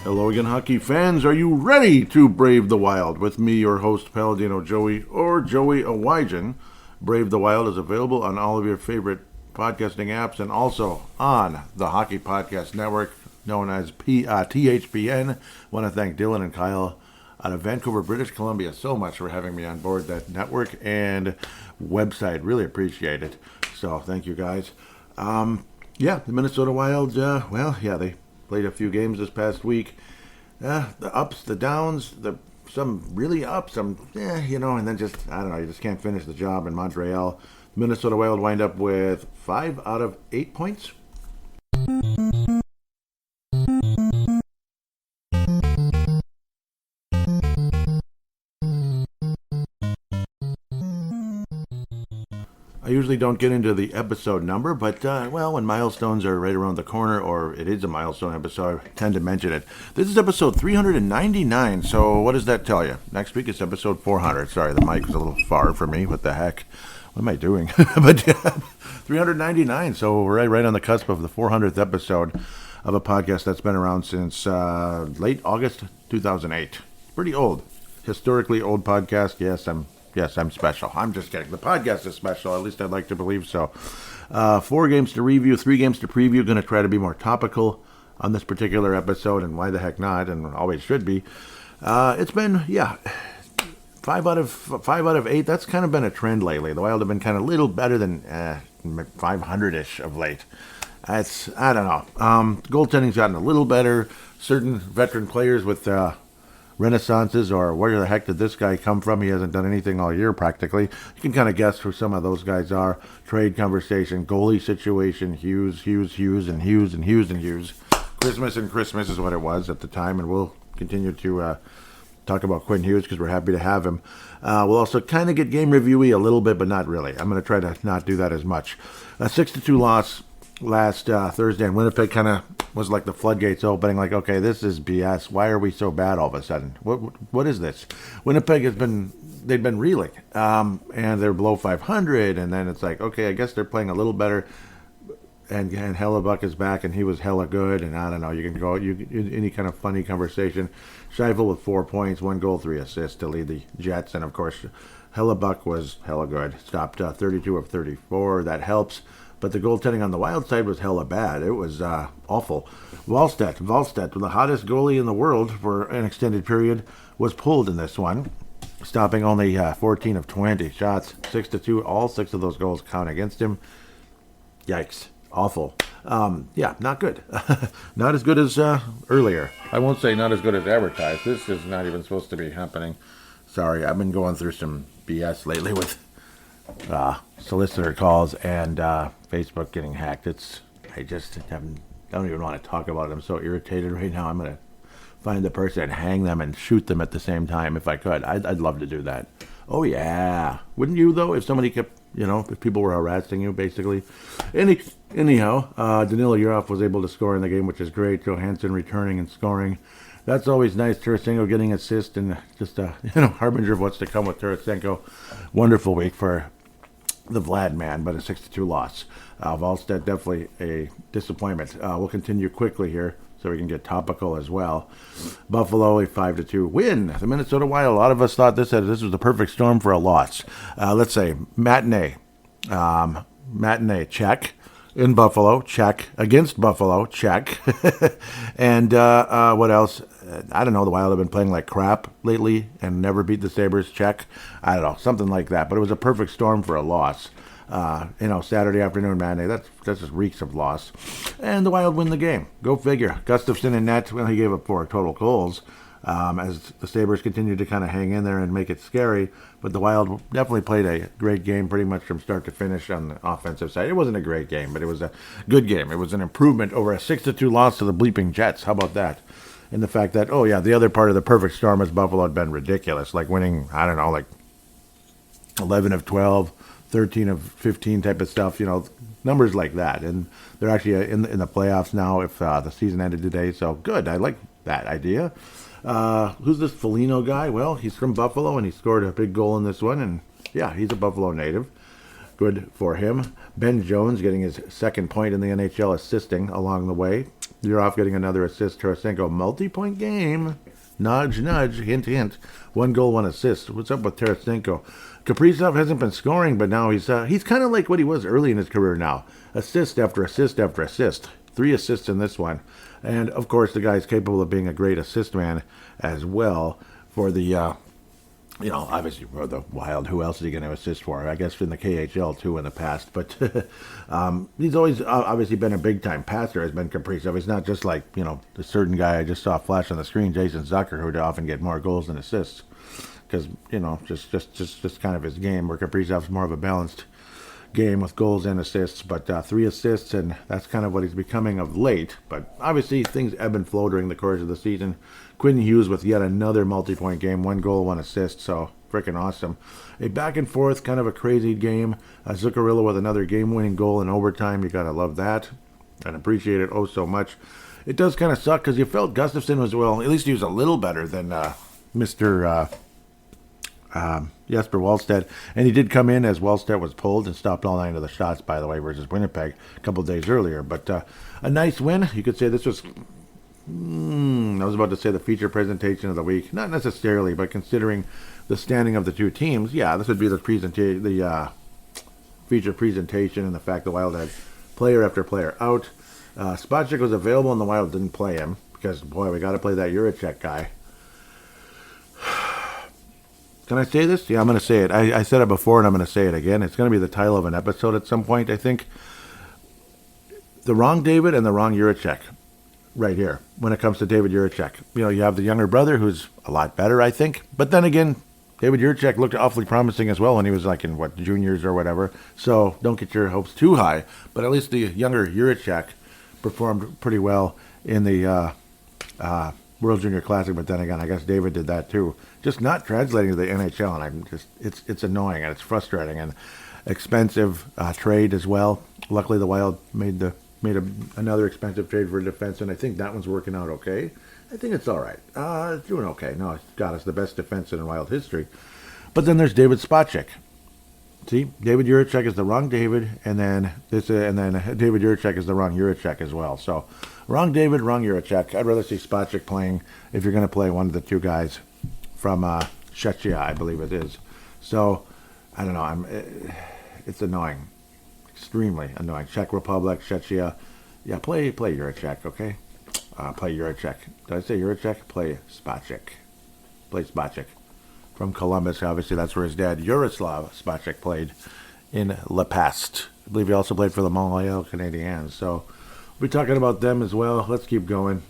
Hello again, hockey fans. Are you ready to brave the wild? With me, your host, Paladino Joey, or Joey Awajan. Brave the Wild is available on all of your favorite podcasting apps and also on the Hockey Podcast Network, known as THPN. Want to thank Dylan and Kyle out of Vancouver, British Columbia, so much for having me on board that network and website. Really appreciate it. So thank you guys. The Minnesota Wild, they played a few games this past week. The ups, the downs, some really up, some, and then just, I don't know, you just can't finish the job in Montreal. Minnesota Wild wind up with 5 out of 8 points. I usually don't get into the episode number, but, when milestones are right around the corner, or it is a milestone episode, I tend to mention it. This is episode 399, so what does that tell you? Next week it's episode 400. Sorry, the mic was a little far for me. What the heck? What am I doing? But 399, so we're right on the cusp of the 400th episode of a podcast that's been around since late August 2008. Pretty old. Historically old podcast. Yes, I'm special. I'm just kidding. The podcast is special. At least I'd like to believe so. 4 games to review, 3 games to preview. Going to try to be more topical on this particular episode, and why the heck not, and always should be. It's been, 5 out of 8. That's kind of been a trend lately. The Wild have been kind of a little better than 500-ish of late. I don't know. Goaltending's gotten a little better. Certain veteran players with renaissances, or where the heck did this guy come from? He hasn't done anything all year practically. You can kind of guess who some of those guys are. Trade conversation, goalie situation, Hughes. Christmas is what it was at the time, and we'll continue to talk about Quinn Hughes because we're happy to have him. We'll also kind of get game review-y a little bit, but not really. I'm going to try to not do that as much. A 6-2 loss last Thursday in Winnipeg kind of was like the floodgates opening, like, okay, this is BS. Why are we so bad all of a sudden? What is this? Winnipeg they've been reeling, and they're below 500, and then it's like, okay, I guess they're playing a little better, and Hellebuck is back, and he was hella good, and I don't know, you can go any kind of funny conversation. Scheifele with 4 points, 1 goal, 3 assists to lead the Jets, and of course, Hellebuck was hella good. Stopped 32 of 34, that helps. But the goaltending on the Wild side was hella bad. It was awful. Wallstedt, the hottest goalie in the world for an extended period, was pulled in this one, stopping only 14 of 20 shots, 6-2. All 6 of those goals count against him. Yikes. Awful. Not good. Not as good as earlier. I won't say not as good as advertised. This is not even supposed to be happening. Sorry, I've been going through some BS lately with solicitor calls and Facebook getting hacked. I don't even want to talk about it. I'm so irritated right now. I'm going to find the person and hang them and shoot them at the same time if I could. I'd love to do that. Oh yeah, wouldn't you though? If somebody kept, if people were harassing you, basically. Anyhow, Danilo Yurov was able to score in the game, which is great. Johansson returning and scoring. That's always nice. Tarasenko getting assist and just a harbinger of what's to come with Tarasenko. Wonderful week for the Vlad man, but a 6-2 loss. Wallstedt definitely a disappointment. We'll continue quickly here so we can get topical as well. Buffalo a 5-2 win. The Minnesota Wild. A lot of us thought this was the perfect storm for a loss. Let's say matinee check. In Buffalo, check. Against Buffalo, check. And what else? I don't know. The Wild have been playing like crap lately and never beat the Sabres, check. I don't know. Something like that. But it was a perfect storm for a loss. Saturday afternoon matinee. That just reeks of loss. And the Wild win the game. Go figure. Gustafsson in net, he gave up 4 total goals. As the Sabres continued to kind of hang in there and make it scary. But the Wild definitely played a great game pretty much from start to finish on the offensive side. It wasn't a great game, but it was a good game. It was an improvement over a 6-2 loss to the bleeping Jets. How about that? And the fact that, the other part of the perfect storm is Buffalo had been ridiculous. Like winning, 11 of 12, 13 of 15 type of stuff, numbers like that. And they're actually in the playoffs now if the season ended today. So good. I like that idea. Who's this Foligno guy? Well, he's from Buffalo, and he scored a big goal in this one, and he's a Buffalo native. Good for him. Ben Jones getting his second point in the NHL, assisting along the way. You're off getting another assist. Tarasenko, multi-point game. Nudge, nudge, hint, hint. 1 goal, 1 assist. What's up with Tarasenko? Kaprizov hasn't been scoring, but now he's kind of like what he was early in his career now. Assist after assist after assist. 3 assists in this one. And, of course, the guy's capable of being a great assist man as well for the, obviously for the Wild. Who else is he going to assist for? I guess in the KHL, too, in the past. But he's always obviously been a big-time passer, has been Kaprizov. He's not just like, the certain guy I just saw flash on the screen, Jason Zucker, who would often get more goals than assists. Because, just kind of his game, where Kaprizov's more of a balanced game with goals and assists, but 3 assists, and that's kind of what he's becoming of late. But obviously things ebb and flow during the course of the season. Quinn Hughes with yet another multi-point game, 1 goal, 1 assist, so freaking awesome. A back and forth, kind of a crazy game. Zuccarello with another game-winning goal in overtime. You gotta love that and appreciate it oh so much. It does kind of suck because you felt Gustafsson was, well, at least he was a little better than Mr. Jesper Wallstedt, and he did come in as Wallstedt was pulled and stopped all 9 of the shots, by the way, versus Winnipeg a couple days earlier. But a nice win. You could say this was, I was about to say the feature presentation of the week. Not necessarily, but considering the standing of the two teams, yeah, this would be the feature presentation, and the fact the Wild had player after player out. Spacek was available and the Wild didn't play him because, boy, we got to play that Juracek guy. Can I say this? Yeah, I'm going to say it. I said it before, and I'm going to say it again. It's going to be the title of an episode at some point, I think. The wrong David and the wrong Juracek right here when it comes to David Juracek. You have the younger brother who's a lot better, I think. But then again, David Juracek looked awfully promising as well when he was like in, juniors or whatever. So don't get your hopes too high. But at least the younger Juracek performed pretty well in the World Junior Classic. But then again, I guess David did that too. Just not translating to the NHL, and it's annoying and it's frustrating and expensive trade as well. Luckily, the Wild made another expensive trade for a defense, and I think that one's working out okay. I think it's all right. It's doing okay. No, God, it's the best defense in Wild history. But then there's David Spacek. See, David Juracek is the wrong David, and then David Juracek is the wrong Juracek as well. So, wrong David, wrong Juracek. I'd rather see Spacek playing if you're going to play one of the two guys from Czechia, I believe it is. So, I don't know. It's annoying, extremely annoying. Czech Republic, Czechia. Yeah, play Juracek, okay? Play Juracek. Did I say Juracek? Play Spacek. Play Spacek. From Columbus, obviously that's where his dad, Jaroslav Spacek, played in Le Past. I believe he also played for the Montreal Canadiens. So, we'll be talking about them as well. Let's keep going.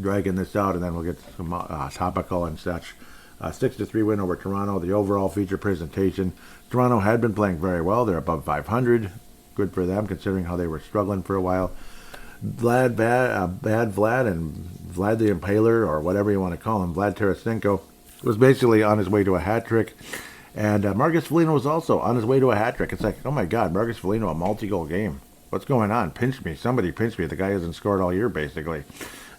Dragging this out, and then we'll get some topical and such. 6-3 win over Toronto. The overall feature presentation. Toronto had been playing very well. They're above 500. Good for them, considering how they were struggling for a while. Bad Vlad, and Vlad the Impaler, or whatever you want to call him, Vlad Tarasenko, was basically on his way to a hat trick. And Marcus Foligno was also on his way to a hat trick. It's like, oh my God, Marcus Foligno, a multi-goal game. What's going on? Pinch me. Somebody pinch me. The guy hasn't scored all year, basically.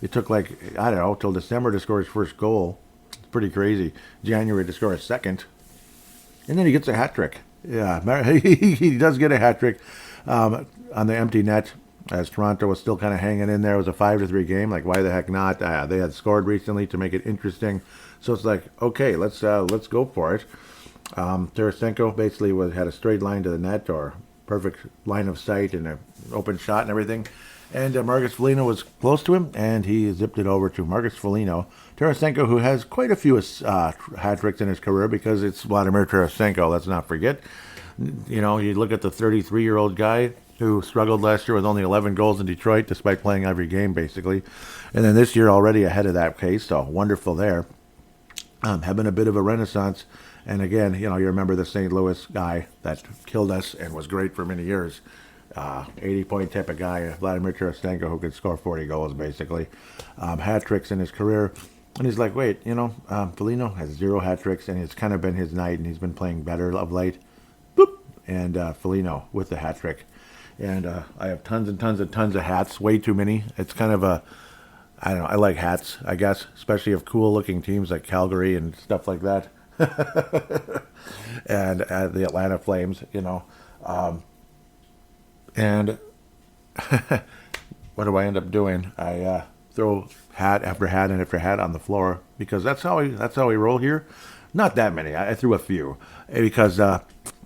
It took till December to score his first goal. It's pretty crazy. January to score his second. And then he gets a hat trick. Yeah, he does get a hat trick on the empty net, as Toronto was still kind of hanging in there. It was a 5-3 game. Like, why the heck not? They had scored recently to make it interesting. So it's like, okay, let's go for it. Tarasenko basically had a straight line to the net, or perfect line of sight and an open shot and everything. And Marcus Foligno was close to him, and he zipped it over to Marcus Foligno. Tarasenko, who has quite a few hat tricks in his career, because it's Vladimir Tarasenko, let's not forget. You look at the 33-year-old guy who struggled last year with only 11 goals in Detroit, despite playing every game, basically. And then this year already ahead of that case, so wonderful there. Having a bit of a renaissance. And again, you remember the St. Louis guy that killed us and was great for many years. 80-point type of guy, Vladimir Tarasenko, who could score 40 goals, basically. Hat tricks in his career. And he's like, wait, Foligno has 0 hat tricks, and it's kind of been his night, and he's been playing better of late. Boop! And Foligno with the hat trick. And I have tons and tons and tons of hats, way too many. It's kind of I don't know, I like hats, I guess, especially of cool-looking teams like Calgary and stuff like that. And the Atlanta Flames, and what do I end up doing? I throw hat after hat and after hat on the floor because that's how we roll here. Not that many. I threw a few because,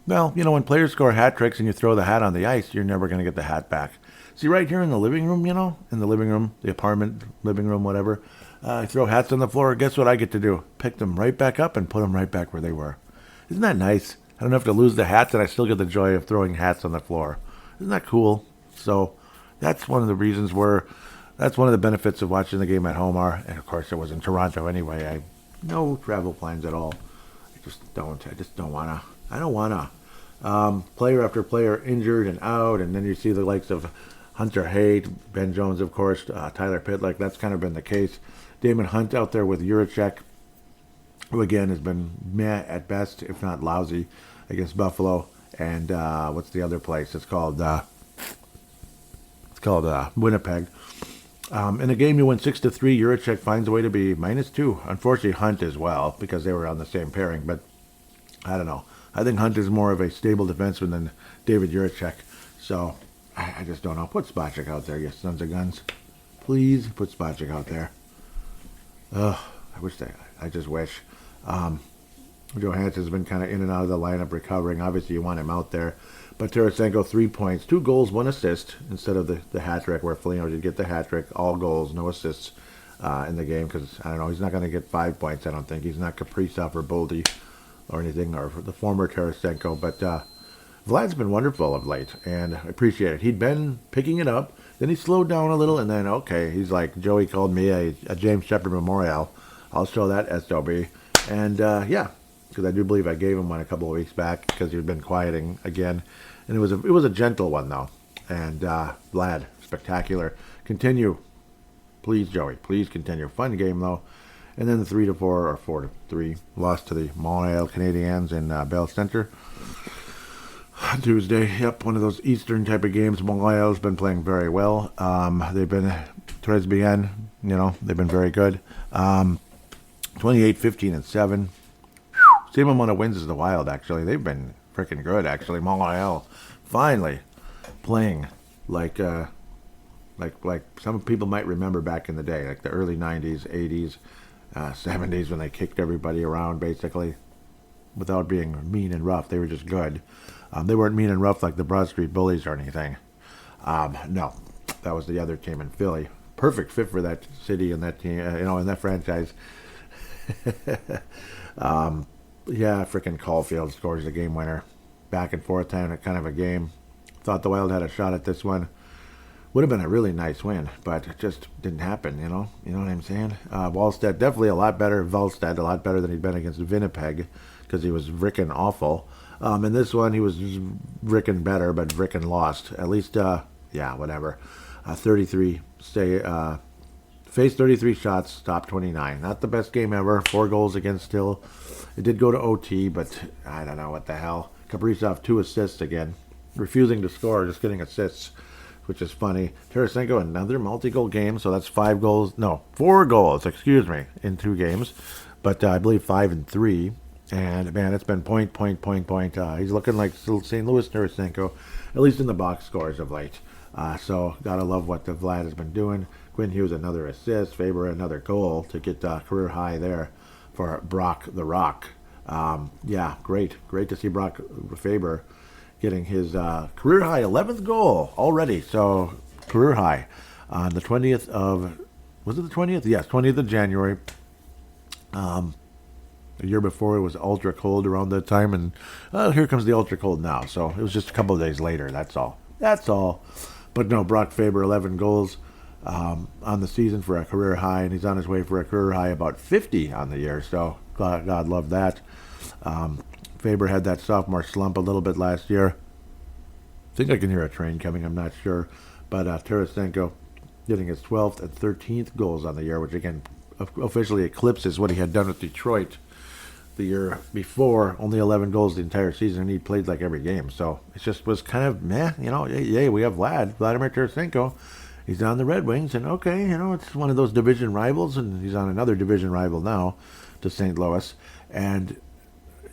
well, when players score hat tricks and you throw the hat on the ice, you're never going to get the hat back. See, right here in the living room, in the living room, the apartment, living room, whatever, I throw hats on the floor. Guess what I get to do? Pick them right back up and put them right back where they were. Isn't that nice? I don't have to lose the hats and I still get the joy of throwing hats on the floor. Isn't that cool? So that's one of the reasons that's one of the benefits of watching the game at home are, and of course it was in Toronto anyway. No travel plans at all. I just don't wanna. I don't wanna. Player after player injured and out, and then you see the likes of Hunter Hayes, Ben Jones, of course, Tyler Pitlick. That's kind of been the case. Damon Hunt out there with Juracek, who again has been meh at best, if not lousy, against Buffalo. And what's the other place? It's called Winnipeg. In a game you win 6-3, Juracek finds a way to be -2. Unfortunately, Hunt as well, because they were on the same pairing. But I don't know. I think Hunt is more of a stable defenseman than David Juracek. So I just don't know. Put Spacek out there, you sons of guns. Please put Spacek out there. I just wish. Johansson's been kind of in and out of the lineup recovering. Obviously, you want him out there. But Tarasenko, 3 points, 2 goals, 1 assist, instead of the hat trick where Foligno did get the hat trick, all goals, no assists in the game. Because, I don't know, he's not going to get 5 points, I don't think. He's not Kaprizov or Boldy or anything, or the former Tarasenko. But Vlad's been wonderful of late, and I appreciate it. He'd been picking it up, then he slowed down a little, and then, okay, he's like, Joey called me a James Shepard Memorial. I'll show that SOB. And, yeah, because I do believe I gave him one a couple of weeks back because he'd been quieting again. And it was a gentle one, though. And Vlad, spectacular. Continue. Please, Joey. Please continue. Fun game, though. And then the 3-4 or 4-3 loss to the Montreal Canadiens in Bell Center. Tuesday. Yep, one of those Eastern type of games. Montreal's been playing very well. They've been, towards the end, they've been very good. 28, 15, and 7. Same amount of wins as the Wild, actually. They've been freaking good, actually. Montreal finally playing like some people might remember back in the day, like the early 90s, 80s, 70s, when they kicked everybody around, basically, without being mean and rough. They were just good. They weren't mean and rough like the Broad Street Bullies or anything. No, that was the other team in Philly. Perfect fit for that city and that team, and that franchise. Yeah, freaking Caulfield scores the game winner. Back and forth kind of a game. Thought the Wild had a shot at this one. Would have been a really nice win, but it just didn't happen, You know what I'm saying? Wallstedt, definitely a lot better. Volstead, a lot better than he'd been against Winnipeg, because he was frickin' awful. In this one, he was frickin' better, but frickin' lost. At least, yeah, whatever. 33, faced 33 shots, top 29. Not the best game ever. 4 goals against still. It did go to OT, but I don't know what the hell. Kaprizov, 2 assists again. Refusing to score, just getting assists, which is funny. Tarasenko, another multi-goal game, so that's 4 goals, in 2 games. But I believe 5 and 3. And, man, it's been point. He's looking like St. Louis Tarasenko, at least in the box scores of late. So, gotta love what the Vlad has been doing. Quinn Hughes, another assist. Faber, another goal to get career high there for Brock the Rock. Yeah, great to see Brock Faber getting his career high 11th goal already. So career high on the 20th of, was it the 20th? Yes, 20th of January. The year before it was ultra cold around that time, and here comes the ultra cold now. So it was just a couple of days later. That's all. But no, Brock Faber, 11 goals on the season for a career high, and he's on his way for a career high about 50 on the year. So God love that. Faber had that sophomore slump a little bit last year. I think I can hear a train coming. I'm not sure. But Tarasenko getting his 12th and 13th goals on the year, which again officially eclipses what he had done with Detroit the year before. Only 11 goals the entire season, and he played like every game. So it just was kind of meh. Yay, we have Vladimir Tarasenko. He's on the Red Wings, and okay, it's one of those division rivals, and he's on another division rival now to St. Louis. And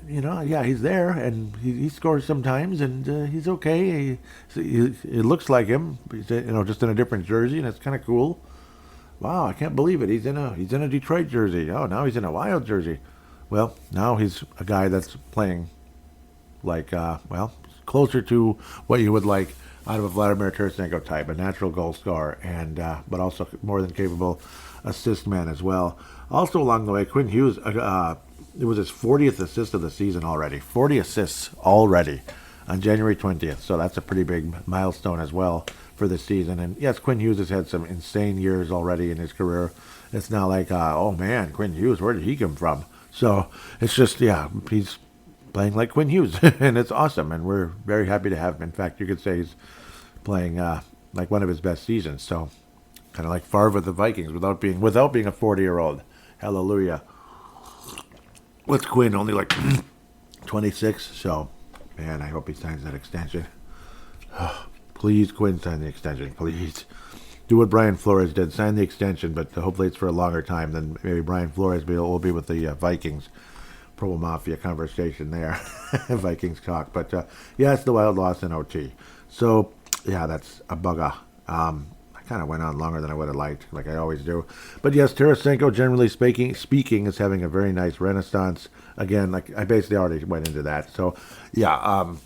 yeah, he's there, and he scores sometimes, and he's okay. It looks like him, he's, just in a different jersey, and it's kind of cool. Wow, I can't believe it. He's in a Detroit jersey. Oh, now he's in a Wild jersey. Well, now he's a guy that's playing like, closer to what you would like out of a Vladimir Tarasenko type, a natural goal scorer, and but also more than capable assist man as well. Also along the way, Quinn Hughes, it was his 40th assist of the season already. 40 assists already on January 20th. So that's a pretty big milestone as well for this season. And yes, Quinn Hughes has had some insane years already in his career. It's not like, oh man, Quinn Hughes, where did he come from? So it's just, yeah, he's playing like Quinn Hughes, and it's awesome. And we're very happy to have him. In fact, you could say he's playing like one of his best seasons. So kind of like Favre with the Vikings without being a 40-year-old. Hallelujah. What's Quinn? Only like 26. So, man, I hope he signs that extension. Please, Quinn, sign the extension. Please. Do what Brian Flores did. Sign the extension, but hopefully it's for a longer time than maybe Brian Flores will be with the Vikings. Pro Mafia conversation there. Vikings talk. But, yeah, it's the Wild loss in OT. So, yeah, that's a bugger. Kind of went on longer than I would have liked, like I always do. But yes, Tarasenko, generally speaking, is having a very nice renaissance. Again, like I basically already went into that. So, yeah,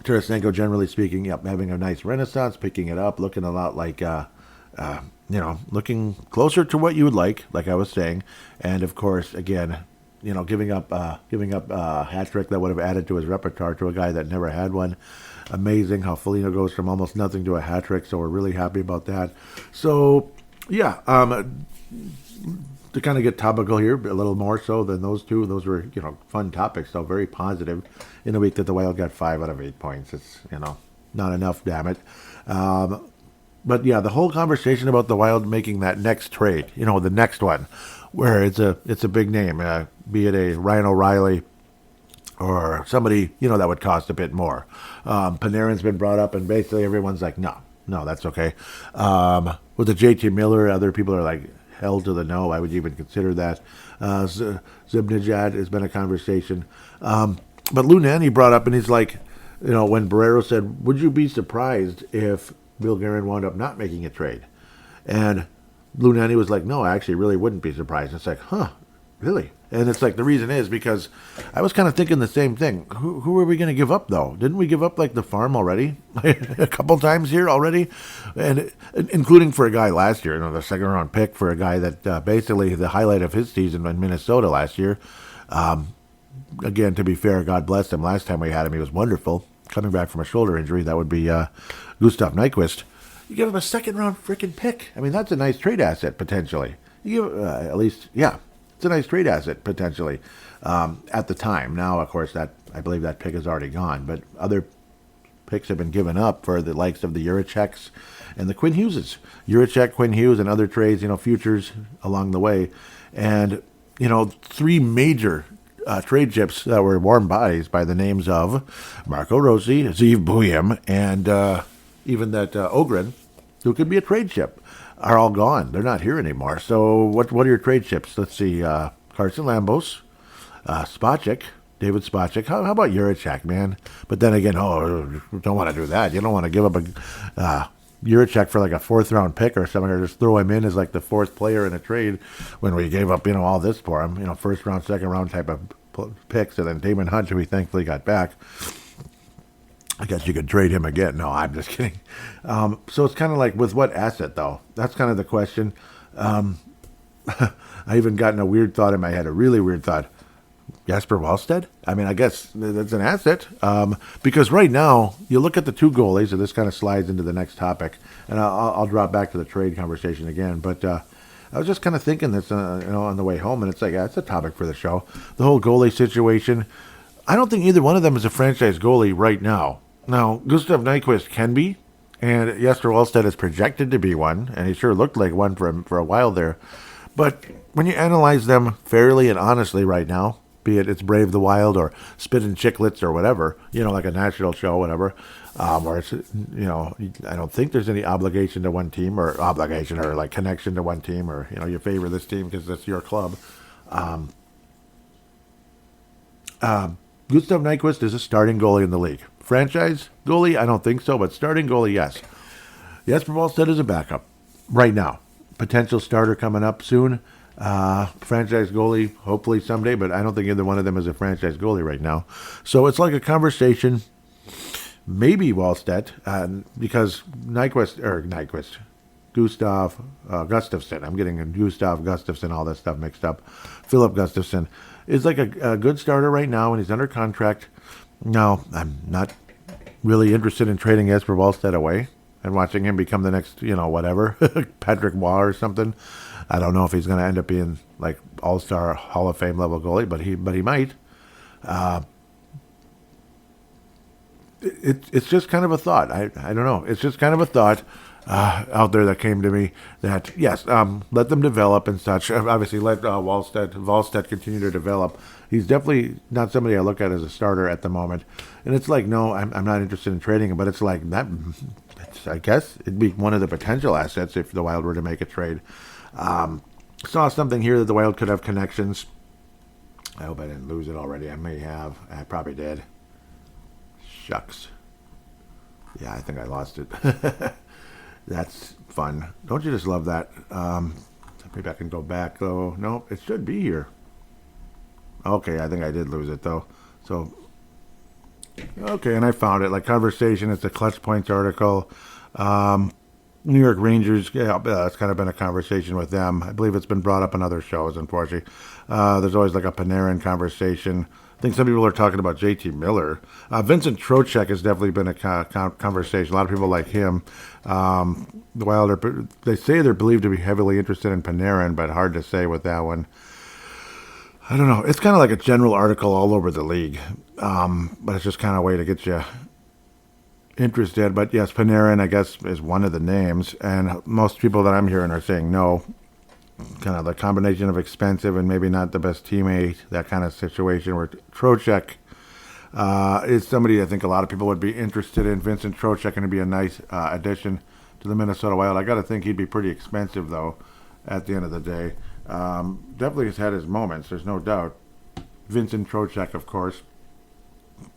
Tarasenko, generally speaking, yep, having a nice renaissance, picking it up, looking a lot like, looking closer to what you would like I was saying. And of course, again, giving up a hat trick that would have added to his repertoire to a guy that never had one. Amazing how Foligno goes from almost nothing to a hat trick, so we're really happy about that. So, yeah, to kind of get topical here, a little more so than those two. Those were, fun topics, so very positive in a week that the Wild got 5 out of 8 points. It's, not enough, damn it. But, yeah, the whole conversation about the Wild making that next trade, the next one, where it's a big name, be it a Ryan O'Reilly, or somebody, that would cost a bit more. Panarin's been brought up, and basically everyone's like, no, that's okay. With the JT Miller, other people are like, hell to the no, I would even consider that. Zibanejad has been a conversation. But Lou Nanne brought up, and he's like, when Barrero said, would you be surprised if Bill Guerin wound up not making a trade? And Lou Nanne was like, no, I actually really wouldn't be surprised. And it's like, huh, really? And it's like, the reason is because I was kind of thinking the same thing. Who are we going to give up, though? Didn't we give up, like, the farm already? A couple times here already? And including for a guy last year, the second-round pick for a guy that basically the highlight of his season in Minnesota last year. Again, to be fair, God bless him. Last time we had him, he was wonderful. Coming back from a shoulder injury, that would be Gustav Nyquist. You give him a second-round freaking pick. I mean, that's a nice trade asset, potentially. You give, at least, yeah. It's a nice trade asset, potentially, at the time. Now, of course, I believe that pick is already gone, but other picks have been given up for the likes of the Juraceks and the Quinn Hugheses. Juracek, Quinn Hughes, and other trades, futures along the way. And, 3 major trade chips that were warm bodies by the names of Marco Rossi, Zeev Buium, and even that Ogren, who could be a trade chip, are all gone. They're not here anymore. So what are your trade chips? Let's see. Carson Lambos, Spacek, David Spacek. How about Juracek, man? But then again, don't want to do that. You don't want to give up a Juracek for like a 4th-round pick or something, or just throw him in as like the 4th player in a trade when we gave up, all this for him. 1st-round, 2nd-round type of picks, and then Damon Hunt, who we thankfully got back. I guess you could trade him again. No, I'm just kidding. So it's kind of like, with what asset, though? That's kind of the question. I even gotten a weird thought in my head, a really weird thought. Jasper Wallstead? I mean, I guess that's an asset. Because right now, you look at the 2 goalies, and this kind of slides into the next topic, and I'll drop back to the trade conversation again. But I was just kind of thinking this, on the way home, and it's like, it's a topic for the show. The whole goalie situation. I don't think either one of them is a franchise goalie right now. Now, Gustav Nyquist can be, and Jesper Wallstedt is projected to be one, and he sure looked like one for a while there. But when you analyze them fairly and honestly right now, be it it's Brave the Wild or Spit and Chicklets or whatever, like a national show, whatever, or it's, I don't think there's any obligation to one team or like connection to one team or, you favor this team because that's your club. Gustav Nyquist is a starting goalie in the league. Franchise goalie, I don't think so, but starting goalie, yes. Jesper Wallstedt is a backup right now. Potential starter coming up soon. Franchise goalie, hopefully someday, but I don't think either one of them is a franchise goalie right now. So it's like a conversation. Maybe Wallstedt, because Gustav Gustafsson. I'm getting Gustav Gustafsson, all that stuff mixed up. Philip Gustafsson is like a good starter right now, and he's under contract. No, I'm not really interested in trading Jesper Wallstedt away and watching him become the next, whatever, Patrick Waugh or something. I don't know if he's going to end up being like all-star Hall of Fame level goalie, but he might. It's just kind of a thought. I don't know. It's just kind of a thought out there that came to me that, yes, let them develop and such. Obviously, let Wallstedt continue to develop. He's definitely not somebody I look at as a starter at the moment. And it's like, no, I'm not interested in trading him, but it's like that. I guess it'd be one of the potential assets if the Wild were to make a trade. Saw something here that the Wild could have connections. I hope I didn't lose it already. I may have. I probably did. Shucks. Yeah, I think I lost it. That's fun. Don't you just love that? Maybe I can go back, though. No, it should be here. Okay, I think I did lose it, though. So, okay, and I found it. Like Conversation, it's a Clutch Points article. New York Rangers, yeah, it's kind of been a conversation with them. I believe it's been brought up on other shows, unfortunately. There's always like a Panarin conversation. I think some people are talking about JT Miller. Vincent Trocheck has definitely been a conversation. A lot of people like him. The Wild, they say they're believed to be heavily interested in Panarin, but hard to say with that one. I don't know. It's kind of like a general article all over the league, but it's just kind of a way to get you interested. But yes, Panarin, I guess, is one of the names, and most people that I'm hearing are saying no. Kind of the combination of expensive and maybe not the best teammate, that kind of situation where Trocheck is somebody I think a lot of people would be interested in. Vincent Trocheck going to be a nice addition to the Minnesota Wild. I got to think he'd be pretty expensive, though, at the end of the day. Definitely has had his moments, there's no doubt. Vincent Trocheck, of course.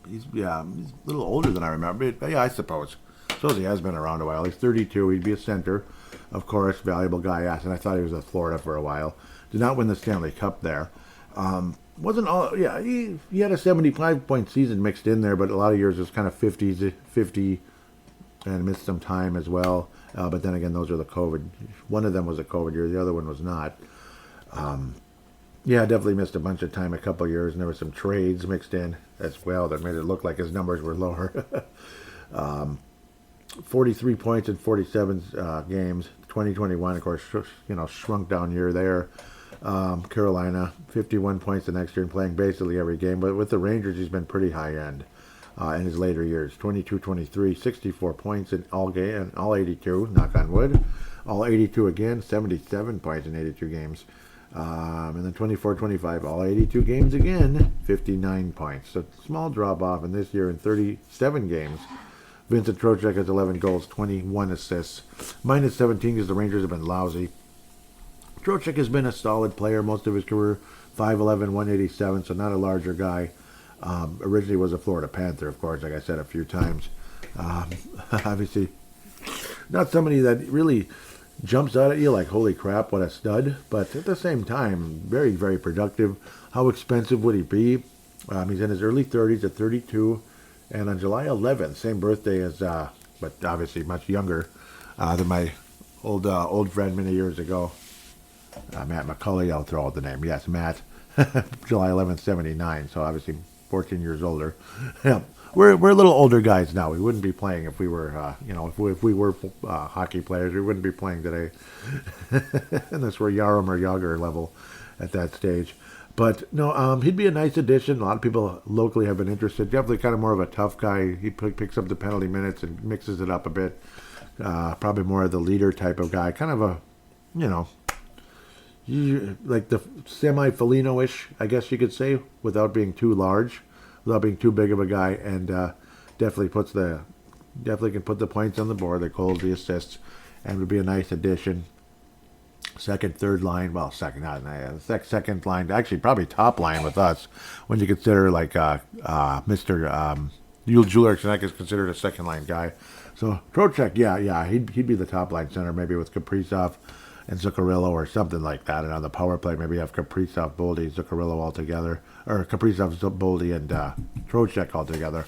He's a little older than I remember. But yeah, I suppose. So he has been around a while. He's 32. He'd be a center. Of course, valuable guy. Yes, and I thought he was at Florida for a while. Did not win the Stanley Cup there. Wasn't all. Yeah, he had a 75-point season mixed in there, but a lot of years was kind of 50, and missed some time as well. But then again, those are the COVID. One of them was a COVID year. The other one was not. Yeah, definitely missed a bunch of time, a couple of years, and there were some trades mixed in as well that made it look like his numbers were lower. 43 points in 47 games. 2021, of course, shrunk down year there. Carolina, 51 points the next year and playing basically every game. But with the Rangers, he's been pretty high end in his later years. 22-23, 64 points in all 82, knock on wood. All 82 again, 77 points in 82 games. And then 24-25, all 82 games again, 59 points. So small drop off in this year in 37 games. Vincent Trocheck has 11 goals, 21 assists. Minus 17 because the Rangers have been lousy. Trocheck has been a solid player most of his career. 5'11", 187, so not a larger guy. Originally was a Florida Panther, of course, like I said a few times. Obviously, not somebody that really jumps out at you like, holy crap, what a stud. But at the same time, very, very productive. How expensive would he be? He's in his early 30s at 32. And on July 11th, same birthday as, but obviously much younger than my old friend many years ago, Matt McCulley. I'll throw out the name. Yes, Matt. July 11th, 79. So obviously 14 years older. Yeah, we're little older guys now. We wouldn't be playing if we were, if we were hockey players. We wouldn't be playing today unless we're Jaromir Jagr level at that stage. But no, he'd be a nice addition. A lot of people locally have been interested. Definitely kind of more of a tough guy. He picks up the penalty minutes and mixes it up a bit. Probably more of the leader type of guy. Kind of a, like the semi-Foligno-ish, I guess you could say, without being too large, without being too big of a guy, and definitely can put the points on the board, the goals, the assists, and would be a nice addition. second, third line. Well, second, not second line. Actually, probably top line with us when you consider like Mr. Yul Julerczyk is considered a second line guy. So Trocheck, yeah, he'd be the top line center, maybe with Kaprizov and Zuccarello or something like that. And on the power play, maybe have Kaprizov, Boldy, Zuccarello all together, or Kaprizov, Boldy, and Trocheck all together.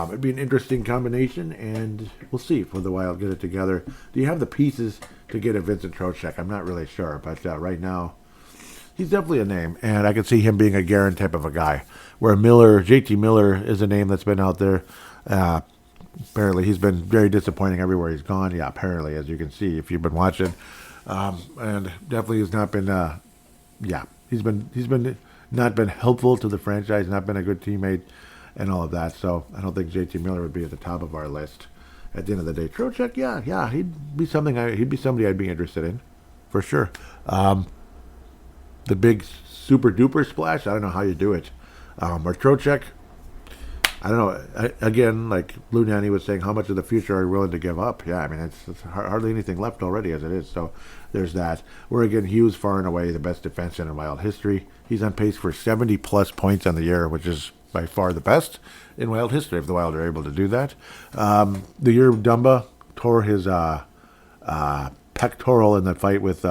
It'd be an interesting combination, and we'll see if the Wild get it together. Do you have the pieces to get a Vincent Trocheck? I'm not really sure, but right now, he's definitely a name, and I could see him being a Guerin type of a guy. Where JT Miller is a name that's been out there. Apparently, he's been very disappointing everywhere he's gone. Yeah, apparently, as you can see if you've been watching, and definitely has not been. He's been not been helpful to the franchise, not been a good teammate, and all of that. So I don't think JT Miller would be at the top of our list. At the end of the day, Trocheck, yeah, he'd be somebody I'd be interested in, for sure. The big super duper splash, I don't know how you do it. Or Trocheck, I don't know. Again, like Blue Nanny was saying, how much of the future are you willing to give up? Yeah, I mean, it's hardly anything left already as it is. So there's that. Where again, Hughes far and away the best defenseman in Wild history. He's on pace for 70 plus points on the year, which is by far the best in Wild history if the Wild are able to do that. The year Dumba tore his pectoral in the fight with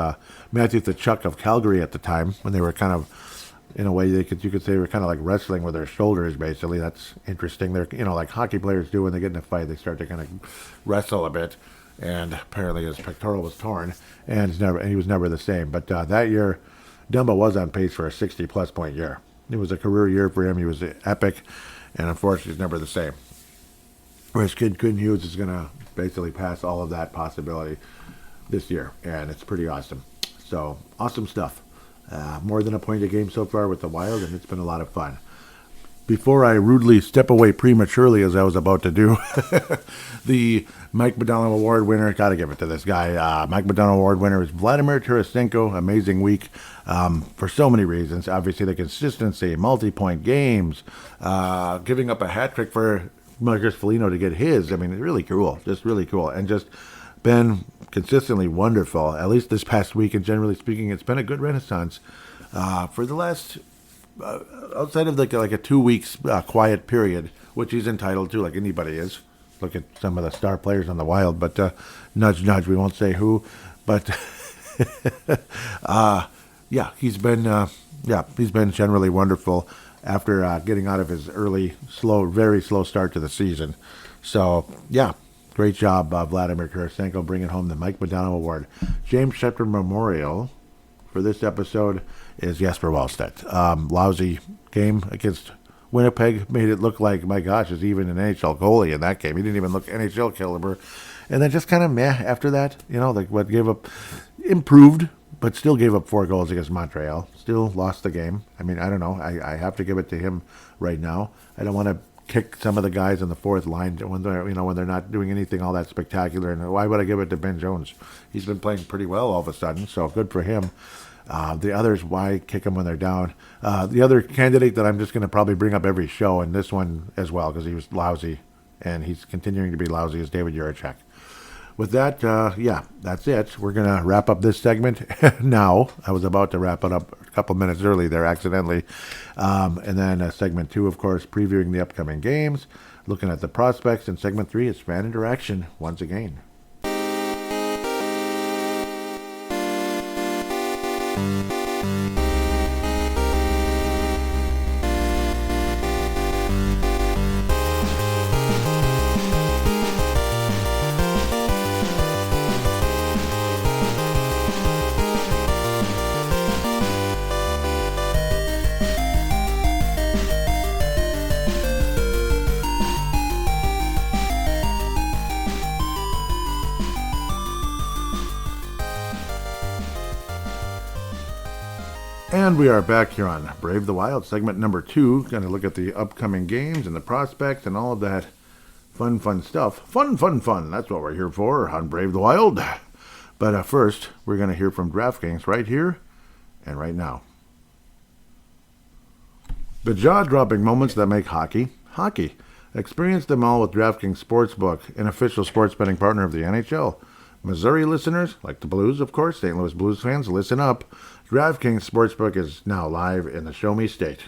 Matthew Tkachuk of Calgary at the time, when they were kind of, in a way, you could say, were kind of like wrestling with their shoulders. Basically, that's interesting. They're like hockey players do when they get in a fight, they start to kind of wrestle a bit. And apparently his pectoral was torn, and he was never the same. But that year, Dumba was on pace for a 60-plus point year. It was a career year for him. He was epic, and unfortunately, he's never the same. Whereas Quinn Hughes is going to basically pass all of that possibility this year, and it's pretty awesome. So, awesome stuff. More than a point a game so far with the Wild, and it's been a lot of fun. Before I rudely step away prematurely, as I was about to do, the Mike McDonald Award winner, got to give it to this guy. Mike McDonald Award winner is Vladimir Tarasenko. Amazing week for so many reasons. Obviously, the consistency, multi-point games, giving up a hat trick for Marcus Foligno to get his. I mean, it's really cool, just really cool, and just been consistently wonderful. At least this past week, and generally speaking, it's been a good renaissance for the last. Outside of like a 2 weeks quiet period, which he's entitled to, like anybody is. Look at some of the star players on the Wild, but nudge, we won't say who. But he's been generally wonderful after getting out of his very slow start to the season. So great job, Vladimir Tarasenko, bringing home the Mike McDonald Award. James Shepard Memorial for this episode is Jesper Wallstedt. Lousy game against Winnipeg. Made it look like, my gosh, is even an NHL goalie in that game. He didn't even look NHL caliber. And then just kind of meh after that. Gave up, improved, but still gave up 4 goals against Montreal. Still lost the game. I mean, I don't know. I have to give it to him right now. I don't want to kick some of the guys on the fourth line when they're not doing anything all that spectacular. And why would I give it to Ben Jones? He's been playing pretty well all of a sudden, so good for him. The others, why kick them when they're down? The other candidate that I'm just going to probably bring up every show, and this one as well, because he was lousy, and he's continuing to be lousy, is David Jiricek. With that, that's it. We're going to wrap up this segment now. I was about to wrap it up a couple minutes early there accidentally. And then segment 2, of course, previewing the upcoming games, looking at the prospects, and segment 3 is fan interaction once again. And we are back here on Brave the Wild, segment number 2. Going to look at the upcoming games and the prospects and all of that fun stuff. Fun. That's what we're here for on Brave the Wild. But first, we're going to hear from DraftKings right here and right now. The jaw-dropping moments that make hockey. Experience them all with DraftKings Sportsbook, an official sports betting partner of the NHL. Missouri listeners, like the Blues, of course, St. Louis Blues fans, listen up. DraftKings Sportsbook is now live in the Show Me State.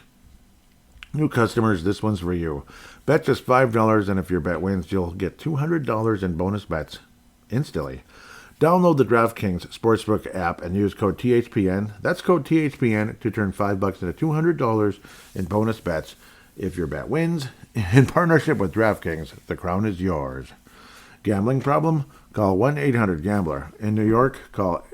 New customers, this one's for you. Bet just $5, and if your bet wins, you'll get $200 in bonus bets instantly. Download the DraftKings Sportsbook app and use code THPN. That's code THPN to turn $5 into $200 in bonus bets. If your bet wins, in partnership with DraftKings, the crown is yours. Gambling problem? Call 1-800-GAMBLER. In New York, call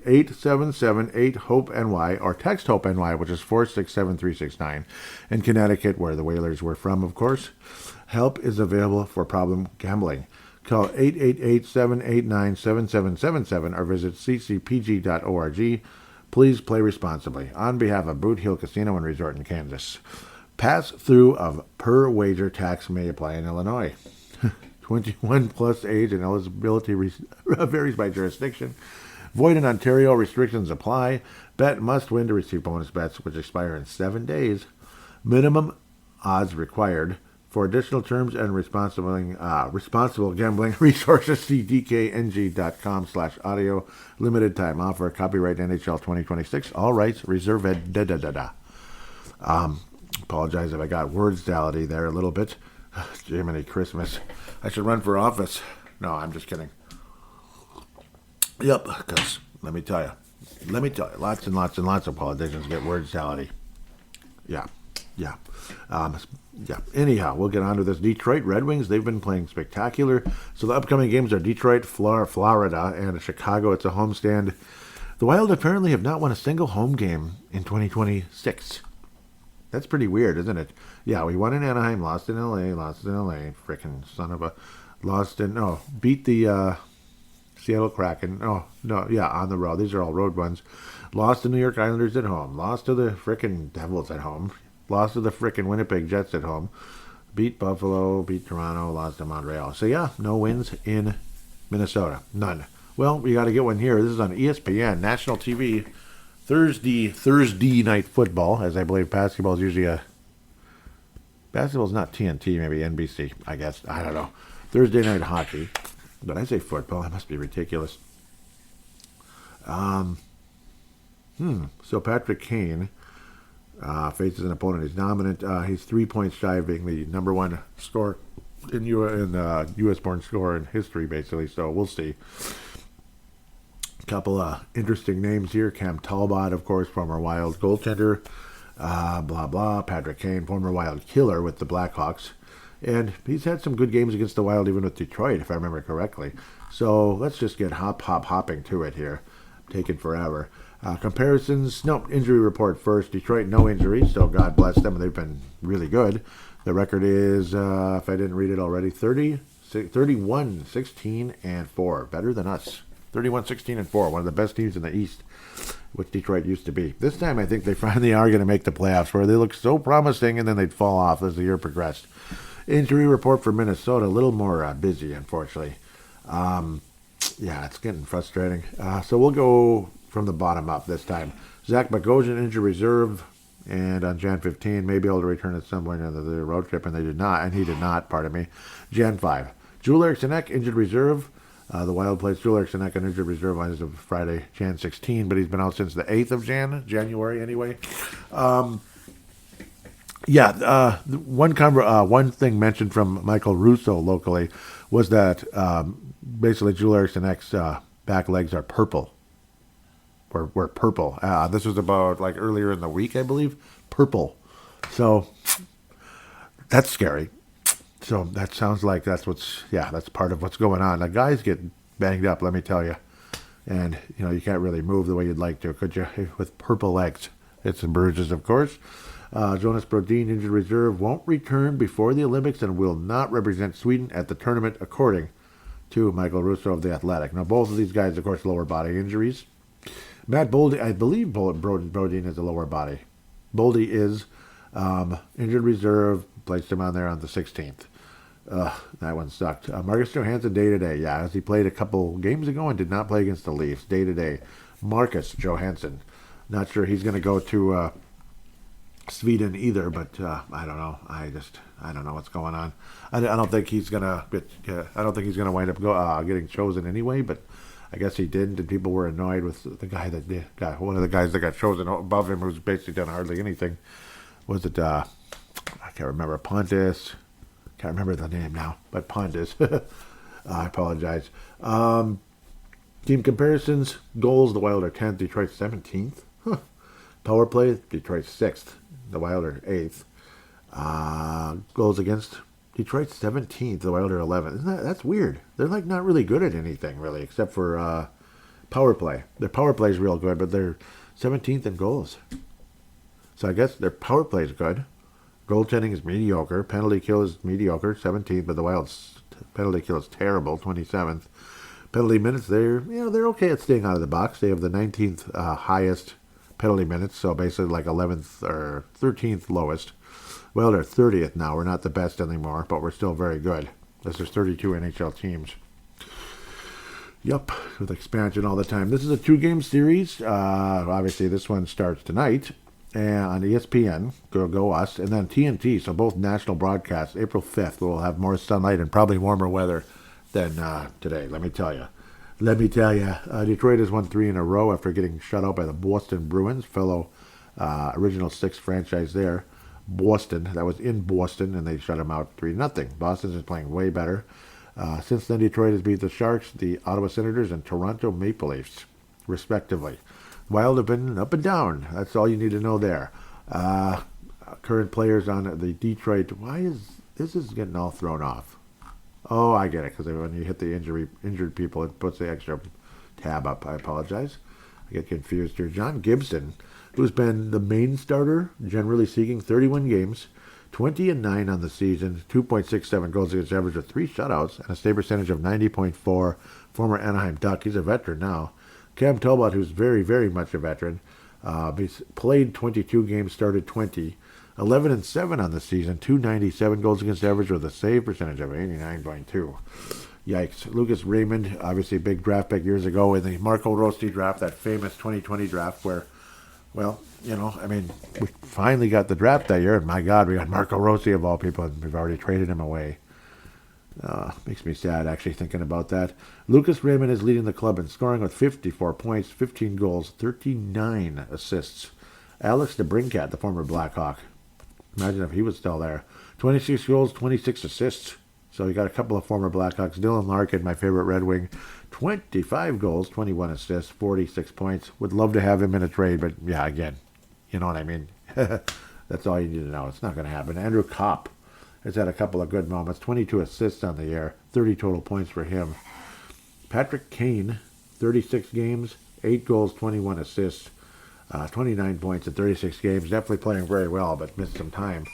877-8-HOPE-NY or text HOPE-NY, which is 467-369. In Connecticut, where the Whalers were from, of course, help is available for problem gambling. Call 888-789-7777 or visit ccpg.org. Please play responsibly. On behalf of Boot Hill Casino and Resort in Kansas. Pass-through of per-wager tax may apply in Illinois. 21 plus age and eligibility varies by jurisdiction. Void in Ontario. Restrictions apply. Bet must win to receive bonus bets, which expire in 7 days. Minimum odds required. For additional terms and responsible gambling resources, see dkng.com/audio. Limited time offer. Copyright NHL 2026. All rights reserved. Apologize if I got word salady there a little bit. Jiminy Christmas. I should run for office. No, I'm just kidding. Yep, because let me tell you, lots and lots and lots of politicians get word salady. Yeah. Anyhow, we'll get on to this. Detroit Red Wings, they've been playing spectacular. So the upcoming games are Detroit, Florida, and Chicago. It's a homestand. The Wild apparently have not won a single home game in 2026. That's pretty weird, isn't it? Yeah, we won in Anaheim, lost in LA. Frickin' son of a... beat the Seattle Kraken. On the road. These are all road ones. Lost to New York Islanders at home. Lost to the frickin' Devils at home. Lost to the frickin' Winnipeg Jets at home. Beat Buffalo, beat Toronto, lost to Montreal. So yeah, no wins in Minnesota. None. Well, we got to get one here. This is on ESPN, national TV. Thursday night football, as I believe basketball is usually basketball's not TNT, maybe NBC, I guess. I don't know. Thursday night hockey. But I say football, that must be ridiculous. So Patrick Kane faces an opponent. He's dominant. He's 3 points shy of being the number one scorer in U.S.-born scorer in history, basically. So we'll see. Couple interesting names here. Cam Talbot, of course, former Wild goaltender. Patrick Kane, former Wild killer with the Blackhawks. And he's had some good games against the Wild, even with Detroit, if I remember correctly. So let's just get hopping to it here. Taking forever. Comparisons. Injury report first. Detroit, no injuries, so God bless them. They've been really good. The record is, if I didn't read it already, 31-16-4. Better than us. 31-16-4, one of the best teams in the East, which Detroit used to be. This time, I think they finally are going to make the playoffs, where they look so promising, and then they'd fall off as the year progressed. Injury report for Minnesota, a little more busy, unfortunately. It's getting frustrating. So we'll go from the bottom up this time. Zach Bogosian, injured reserve, and on Jan 15, may be able to return at some point in the road trip, and he did not, pardon me. Jan 5. Joel Eriksson Ek, injured reserve. The Wild plays Joel Eriksson Ek on injured reserve as of Friday, Jan 16, but he's been out since the 8th of January anyway. One thing mentioned from Michael Russo locally was that basically Joel Eriksson Ek's back legs are purple. Were purple. This was about like earlier in the week, I believe. Purple. So that's scary. So that sounds like that's part of what's going on. Now, guys get banged up, let me tell you. And, you can't really move the way you'd like to, could you? With purple legs. It's some bruises, of course. Jonas Brodin, injured reserve, won't return before the Olympics and will not represent Sweden at the tournament, according to Michael Russo of The Athletic. Now, both of these guys, of course, lower body injuries. Matt Boldy, I believe Brodin is a lower body. Boldy is injured reserve, placed him on there on the 16th. That one sucked. Marcus Johansson, day-to-day. As he played a couple games ago and did not play against the Leafs, day-to-day. Marcus Johansson. Not sure he's going to go to Sweden either, but I don't know. I don't know what's going on. I don't think he's going to wind up getting chosen anyway, but I guess he didn't, and people were annoyed with the guy that got one of the guys that got chosen above him, who's basically done hardly anything. Was it? I can't remember. Pontus. Can't remember the name now, but Pontus. I apologize. Team comparisons: goals, the Wild are 10th, Detroit 17th. Power play, Detroit 6th, the Wild are 8th. Goals against, Detroit 17th, the Wild are 11th. That's weird. They're like not really good at anything really, except for power play. Their power play is real good, but they're 17th in goals. So I guess their power play is good. Goaltending is mediocre. Penalty kill is mediocre, 17th, but the Wild's penalty kill is terrible, 27th. Penalty minutes, they're okay at staying out of the box. They have the 19th highest penalty minutes, so basically like 11th or 13th lowest. Well, they're 30th now. We're not the best anymore, but we're still very good. There's 32 NHL teams. Yep, with expansion all the time. This is a 2-game series. Obviously, this one starts tonight and on ESPN. Go us. And then TNT, so both national broadcasts. April 5th, we'll have more sunlight and probably warmer weather than today, let me tell you. Detroit has won 3 in a row after getting shut out by the Boston Bruins, fellow original 6 franchise there. Boston, that was in Boston, and they shut them out 3-0. Boston is playing way better. Since then, Detroit has beat the Sharks, the Ottawa Senators, and Toronto Maple Leafs, respectively. Wild have been up and down. That's all you need to know there. Current players on the Detroit. Why is this getting all thrown off? Oh, I get it, because when you hit the injured people, it puts the extra tab up. I apologize. I get confused here. John Gibson, who's been the main starter, generally speaking, 31 games, 20-9 on the season, 2.67 goals against average with 3 shutouts, and a save percentage of 90.4. Former Anaheim Duck. He's a veteran now. Cam Talbot, who's very, very much a veteran, he's played 22 games, started 20. 11-7 on the season, 297 goals against average with a save percentage of 89.2. Yikes. Lucas Raymond, obviously a big draft pick years ago in the Marco Rossi draft, that famous 2020 draft where, well, we finally got the draft that year, and my God, we got Marco Rossi of all people, and we've already traded him away. Makes me sad actually thinking about that. Lucas Raymond is leading the club in scoring with 54 points, 15 goals, 39 assists. Alex DeBrincat, the former Blackhawk, imagine if he was still there. 26 goals, 26 assists. So you got a couple of former Blackhawks. Dylan Larkin, my favorite Red Wing, 25 goals, 21 assists, 46 points. Would love to have him in a trade, but yeah, again, you know what I mean. That's all you need to know. It's not going to happen. Andrew Kopp has had a couple of good moments. 22 assists on the year, 30 total points for him. Patrick Kane, 36 games, 8 goals, 21 assists. 29 points in 36 games. Definitely playing very well, but missed some time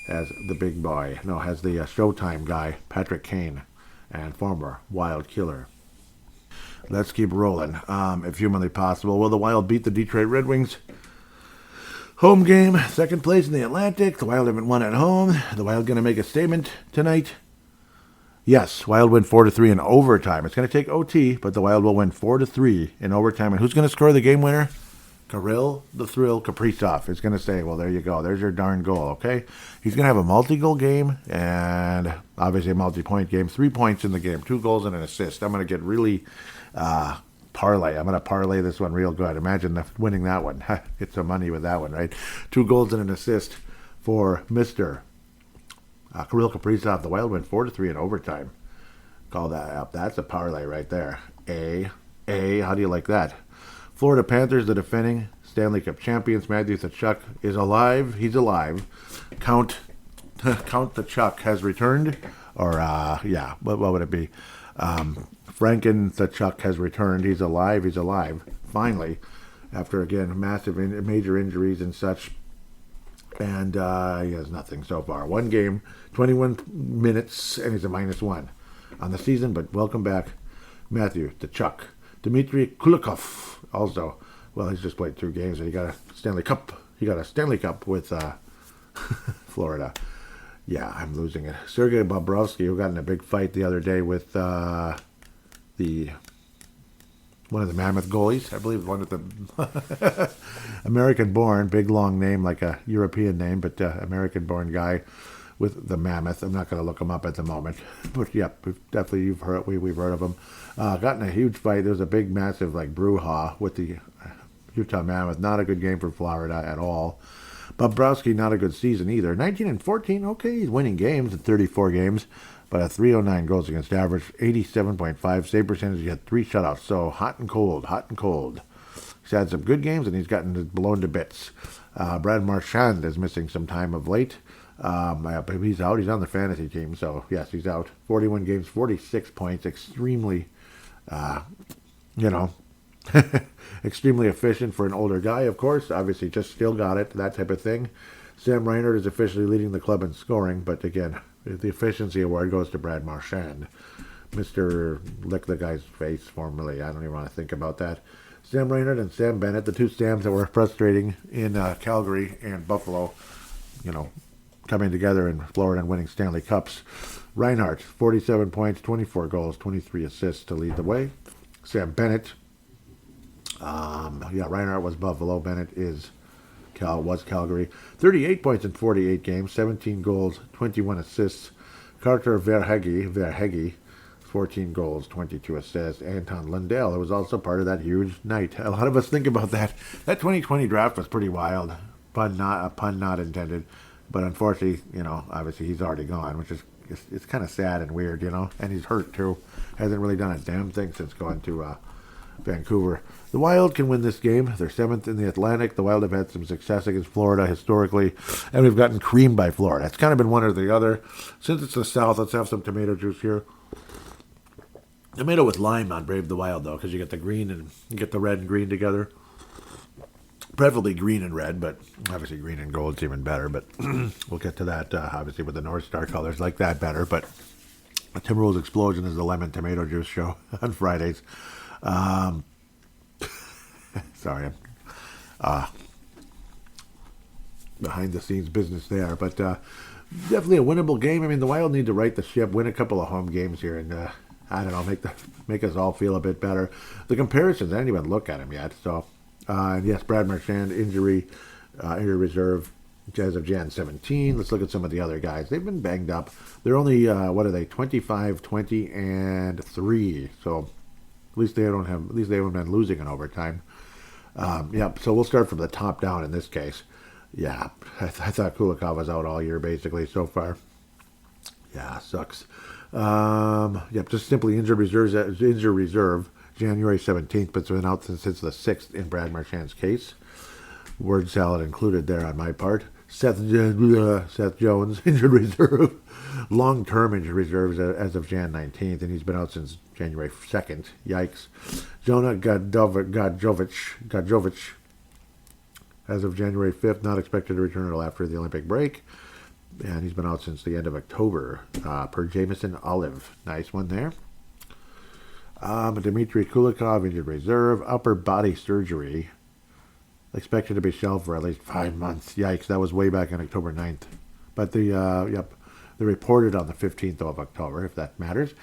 as the big boy. No, has the Showtime guy, Patrick Kane, and former Wild killer. Let's keep rolling, if humanly possible. Will the Wild beat the Detroit Red Wings? Home game, second place in the Atlantic. The Wild haven't won at home. The Wild going to make a statement tonight? Yes, Wild win 4-3 in overtime. It's going to take OT, but the Wild will win 4-3 in overtime. And who's going to score the game winner? Kirill the Thrill Kaprizov is going to say, well, there you go. There's your darn goal, okay? He's going to have a multi-goal game and obviously a multi-point game. 3 points in the game, 2 goals and an assist. I'm going to get really parlay. I'm going to parlay this one real good. Imagine winning that one. Get some money with that one, right? 2 goals and an assist for Mr. Kirill Kaprizov. The Wild went 4-3 in overtime. Call that up. That's a parlay right there. How do you like that? Florida Panthers, the defending Stanley Cup champions. Matthew Tkachuk is alive. He's alive. Count Tkachuk has returned. Or, what would it be? Franken Tkachuk has returned. He's alive. Finally, after, again, major injuries and such. And he has nothing so far. 1 game, 21 minutes, and he's a -1 on the season. But welcome back, Matthew Tkachuk. Dmitry Kulikov also. Well, he's just played 2 games, and he got a Stanley Cup. He got a Stanley Cup with Florida. Yeah, I'm losing it. Sergei Bobrovsky, who got in a big fight the other day with one of the Mammoth goalies. I believe one of the American-born, big long name like a European name, but American-born guy with the Mammoth. I'm not going to look him up at the moment, but yeah, we've heard of him. Got in a huge fight. There was a big, massive brouhaha with the Utah Mammoth. Not a good game for Florida at all. Bobrovsky, not a good season either. 19-14, okay, he's winning games in 34 games, but a 309 goals against average, 87.5 save percentage. He had 3 shutouts, so hot and cold. He's had some good games, and he's gotten blown to bits. Brad Marchand is missing some time of late. He's out. He's on the fantasy team, so yes, he's out. 41 games, 46 points, extremely, extremely efficient for an older guy, of course. Obviously, just still got it, that type of thing. Sam Reinhart is officially leading the club in scoring, but again, the efficiency award goes to Brad Marchand. Mr. Lick the guy's face, formerly. I don't even want to think about that. Sam Reinhart and Sam Bennett, the two Sams that were frustrating in Calgary and Buffalo, coming together in Florida and winning Stanley Cups. Reinhart, 47 points, 24 goals, 23 assists to lead the way. Sam Bennett, Reinhart was Buffalo. Bennett was Calgary. 38 points in 48 games, 17 goals, 21 assists. Carter Verhege, 14 goals, 22 assists. Anton Lundell, who was also part of that huge night. A lot of us think about that. That 2020 draft was pretty wild. Pun not intended. But unfortunately, obviously he's already gone, which is it's kind of sad and weird, And he's hurt too. Hasn't really done a damn thing since going to Vancouver. The Wild can win this game. They're 7th in the Atlantic. The Wild have had some success against Florida historically, and we've gotten creamed by Florida. It's kind of been one or the other. Since it's the South, let's have some tomato juice here. Tomato with lime on Brave the Wild, though, because you get the green and you get the red and green together. Preferably green and red, but obviously green and gold's even better. But we'll get to that, obviously, with the North Star colors. Like that better, but the Timberwolves Explosion is the lemon tomato juice show on Fridays. Sorry, I'm behind-the-scenes business there. But definitely a winnable game. I mean, the Wild need to right the ship, win a couple of home games here, and I don't know, make us all feel a bit better. The comparisons, I didn't even look at them yet, so... and yes, Brad Marchand, injury reserve as of Jan 17. Let's look at some of the other guys. They've been banged up. They're only, 25, 20, and 3. So at least they haven't been losing in overtime. So we'll start from the top down in this case. Yeah, I thought Kulikov was out all year basically so far. Yeah, sucks. Just simply injured reserve. January 17th, but it's been out since the 6th in Brad Marchand's case. Word salad included there on my part. Seth Jones, injured reserve. Long-term injured reserves as of Jan 19th, and he's been out since January 2nd. Yikes. Jonah Gadjovic, as of January 5th, not expected to return until after the Olympic break. And he's been out since the end of October, per Jameson Olive. Nice one there. Dmitry Kulikov, injured reserve, upper body surgery, expected to be shelved for at least 5 months. Yikes, that was way back on October 9th. But they reported on the 15th of October, if that matters.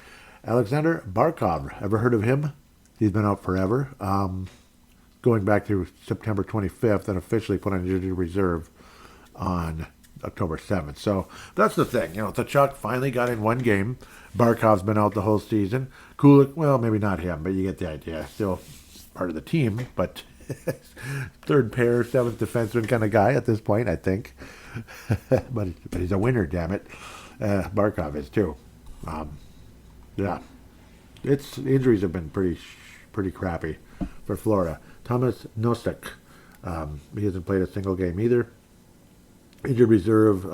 Alexander Barkov, ever heard of him? He's been out forever. Going back to September 25th and officially put on injured reserve on October 7th. So that's the thing. Tkachuk finally got in one game. Barkov's been out the whole season. Kulik, well, maybe not him, but you get the idea. Still part of the team, but third pair, seventh defenseman kind of guy at this point, I think. but he's a winner, damn it. Barkov is too. Its injuries have been pretty crappy for Florida. Thomas Nosek, he hasn't played a single game either. Injured reserve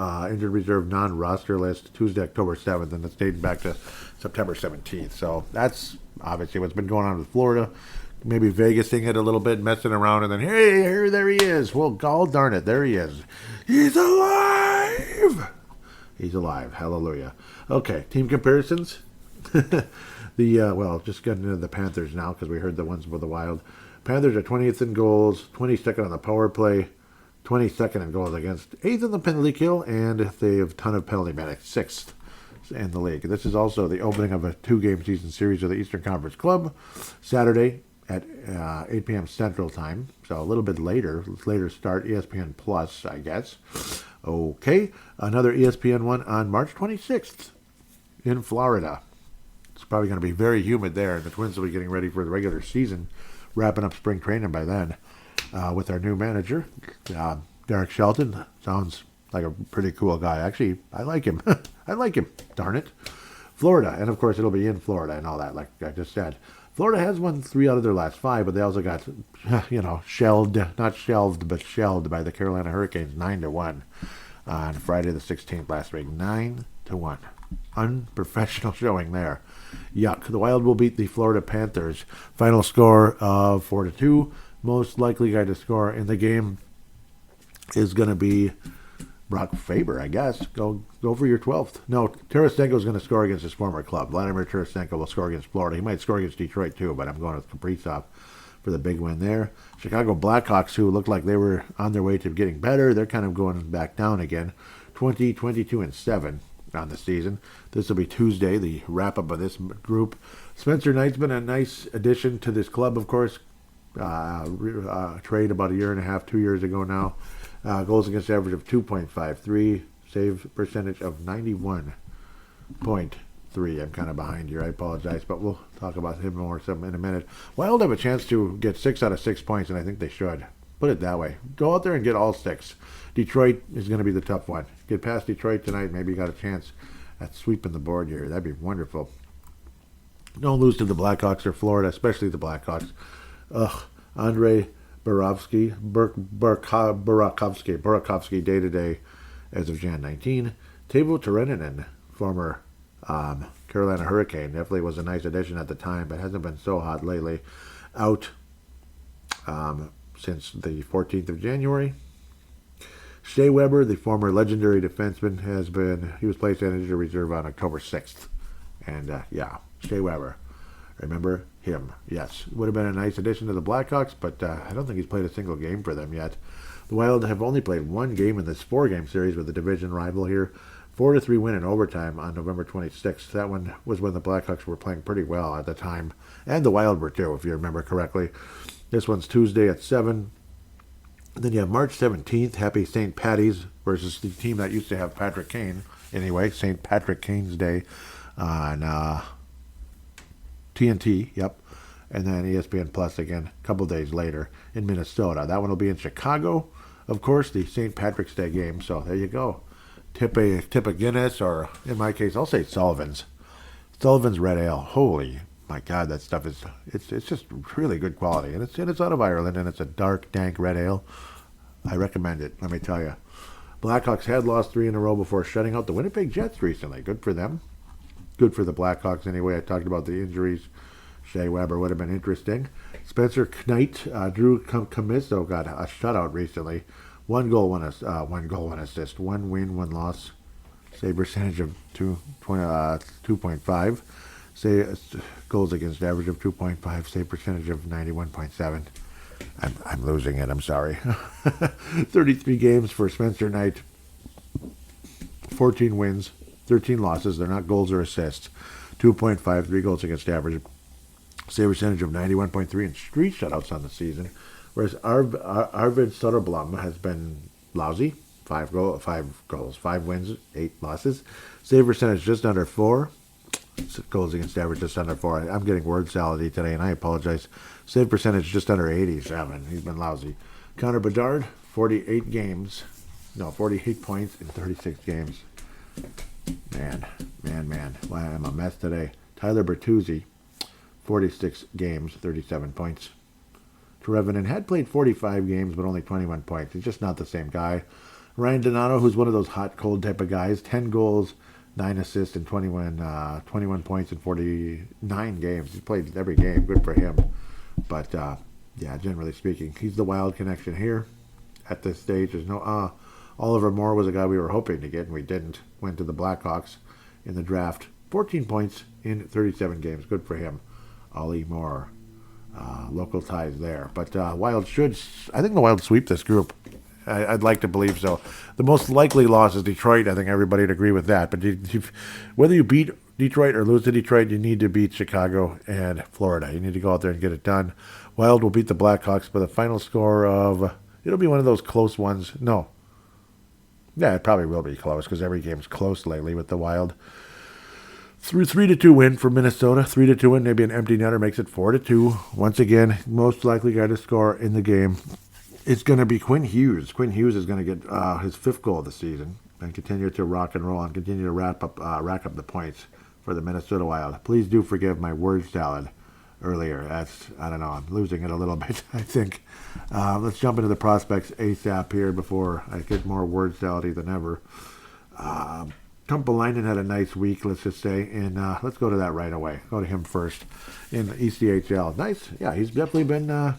non-roster list Tuesday, October 7th, and it's dating back to September 17th. So that's obviously what's been going on with Florida. Maybe Vegasing it a little bit, messing around, and then there he is. Well, god darn it, there he is. He's alive. He's alive. Hallelujah. Okay, team comparisons. Just getting into the Panthers now because we heard the ones with the Wild. Panthers are 20th in goals, 22nd on the power play. 22nd in goals against, 8th in the penalty kill, and they have a ton of penalty minutes, 6th in the league. This is also the opening of a 2-game season series of the Eastern Conference Club, Saturday at 8 p.m. Central Time, so a little bit later start, ESPN Plus, I guess. Okay, another ESPN one on March 26th in Florida. It's probably going to be very humid there, and the Twins will be getting ready for the regular season, wrapping up spring training by then with our new manager, Derek Shelton. Sounds like a pretty cool guy. Actually, I like him. I like him, darn it. Florida, and of course it'll be in Florida and all that, like I just said. Florida has won 3 out of their last 5, but they also got, shelled by the Carolina Hurricanes 9-1 on Friday the 16th last week. 9-1. Unprofessional showing there. Yuck. The Wild will beat the Florida Panthers. Final score of 4-2. Most likely guy to score in the game is going to be Brock Faber, I guess. Go for your 12th. No, Tarasenko is going to score against his former club. Vladimir Tarasenko will score against Florida. He might score against Detroit, too, but I'm going with Kaprizov for the big win there. Chicago Blackhawks, who looked like they were on their way to getting better, they're kind of going back down again. 22-7 on the season. This will be Tuesday, the wrap-up of this group. Spencer Knight's been a nice addition to this club, of course. Trade about 2 years ago now. Goals against average of 2.53. Save percentage of 91.3. I'm kind of behind here. I apologize, but we'll talk about him more in a minute. Wild have a chance to get 6 out of 6 points, and I think they should. Put it that way. Go out there and get all 6. Detroit is going to be the tough one. Get past Detroit tonight. Maybe you got a chance at sweeping the board here. That'd be wonderful. Don't lose to the Blackhawks or Florida, especially the Blackhawks. Andre Burakovsky, day-to-day as of Jan 19. Teuvo Teravainen, former Carolina Hurricane, definitely was a nice addition at the time, but hasn't been so hot lately. Out since the 14th of January. Shea Weber, the former legendary defenseman, he was placed on injured reserve on October 6th. And, Shea Weber. Remember him? Yes. Would have been a nice addition to the Blackhawks, but I don't think he's played a single game for them yet. The Wild have only played 1 game in this 4-game series with the division rival here. 4-3 win in overtime on November 26th. That one was when the Blackhawks were playing pretty well at the time. And the Wild were too, if you remember correctly. This one's Tuesday at 7. Then you have March 17th, Happy St. Patty's versus the team that used to have Patrick Kane. Anyway, St. Patrick Kane's Day on TNT, yep. And then ESPN Plus again a couple days later in Minnesota. That one will be in Chicago, of course, the St. Patrick's Day game. So there you go. Tip a Guinness, or in my case, I'll say Sullivan's. Sullivan's Red Ale. Holy my God, that stuff is it's just really good quality, and it's out of Ireland, and it's a dark, dank red ale. I recommend it. Let me tell you. Blackhawks had lost 3 in a row before shutting out the Winnipeg Jets recently. Good for them. Good for the Blackhawks anyway. I talked about the injuries. Shea Weber would have been interesting. Spencer Knight, Drew Camiso got a shutout recently. 1 goal, 1 assist. 1 win, 1 loss. Save percentage of 2.5. Goals against average of 2.5. Save percentage of 91.7. I'm losing it. I'm sorry. 33 games for Spencer Knight. 14 wins. 13 losses. They're not goals or assists. 2.53 goals against average. Save percentage of 91.3 and 3 shutouts on the season. Whereas Arvid Soderblom has been lousy. 5 goals, 5 wins, 8 losses. Save percentage just under 4. Goals against average just under 4. I'm getting word salady today, and I apologize. Save percentage just under 87. He's been lousy. Connor Bedard, 48 points in 36 games. Man. Why I'm a mess today. Tyler Bertuzzi, 46 games, 37 points. Teravainen had played 45 games, but only 21 points. He's just not the same guy. Ryan Donato, who's one of those hot, cold type of guys, 10 goals, 9 assists, and 21 points in 49 games. He's played every game. Good for him. But, generally speaking, he's the Wild connection here at this stage. There's no... Oliver Moore was a guy we were hoping to get, and we didn't. Went to the Blackhawks in the draft. 14 points in 37 games. Good for him. Ollie Moore. Local ties there. But Wild should... I think the Wild sweep this group. I'd like to believe so. The most likely loss is Detroit. I think everybody would agree with that. But whether you beat Detroit or lose to Detroit, you need to beat Chicago and Florida. You need to go out there and get it done. Wild will beat the Blackhawks by the final score of... It'll be one of those close ones. No. Yeah, it probably will be close because every game's close lately with the Wild. Through 3-2 win for Minnesota. 3-2 win, maybe an empty netter makes it 4-2. Once again, most likely guy to score in the game. It's going to be Quinn Hughes. Quinn Hughes is going to get his 5th goal of the season and continue to rock and roll and continue to rack up the points for the Minnesota Wild. Please do forgive my word salad earlier. I don't know, I'm losing it a little bit, I think. Let's jump into the prospects ASAP here before I get more word salady than ever. Kumpalainen had a nice week, let's just say, and let's go to that right away. Go to him first in the ECHL. Nice. Yeah, he's definitely been,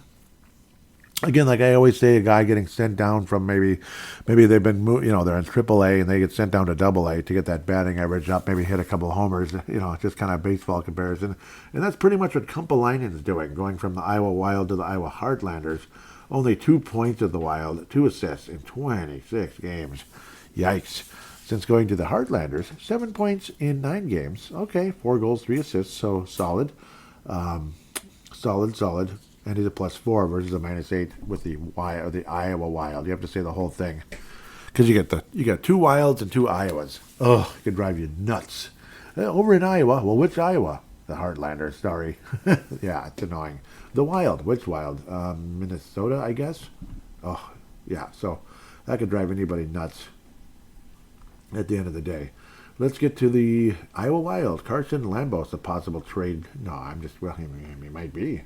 again, like I always say, a guy getting sent down from maybe they've been, they're in AAA and they get sent down to AA to get that batting average up, maybe hit a couple of homers, just kind of baseball comparison. And that's pretty much what Kumpalainen is doing, going from the Iowa Wild to the Iowa Heartlanders. Only 2 points of the Wild, 2 assists in 26 games. Yikes. Since going to the Heartlanders, 7 points in 9 games. Okay, 4 goals, 3 assists, so solid. Solid. And he's a +4 versus a -8 with the Iowa Wild. You have to say the whole thing. Because you got 2 Wilds and 2 Iowas. Oh, it could drive you nuts. Over in Iowa, well, which Iowa? The Heartlanders, sorry. Yeah, it's annoying. The Wild, which Wild? Minnesota, I guess? Oh, yeah, so that could drive anybody nuts at the end of the day. Let's get to the Iowa Wild. Carson Lambos, a possible trade. No, he might be.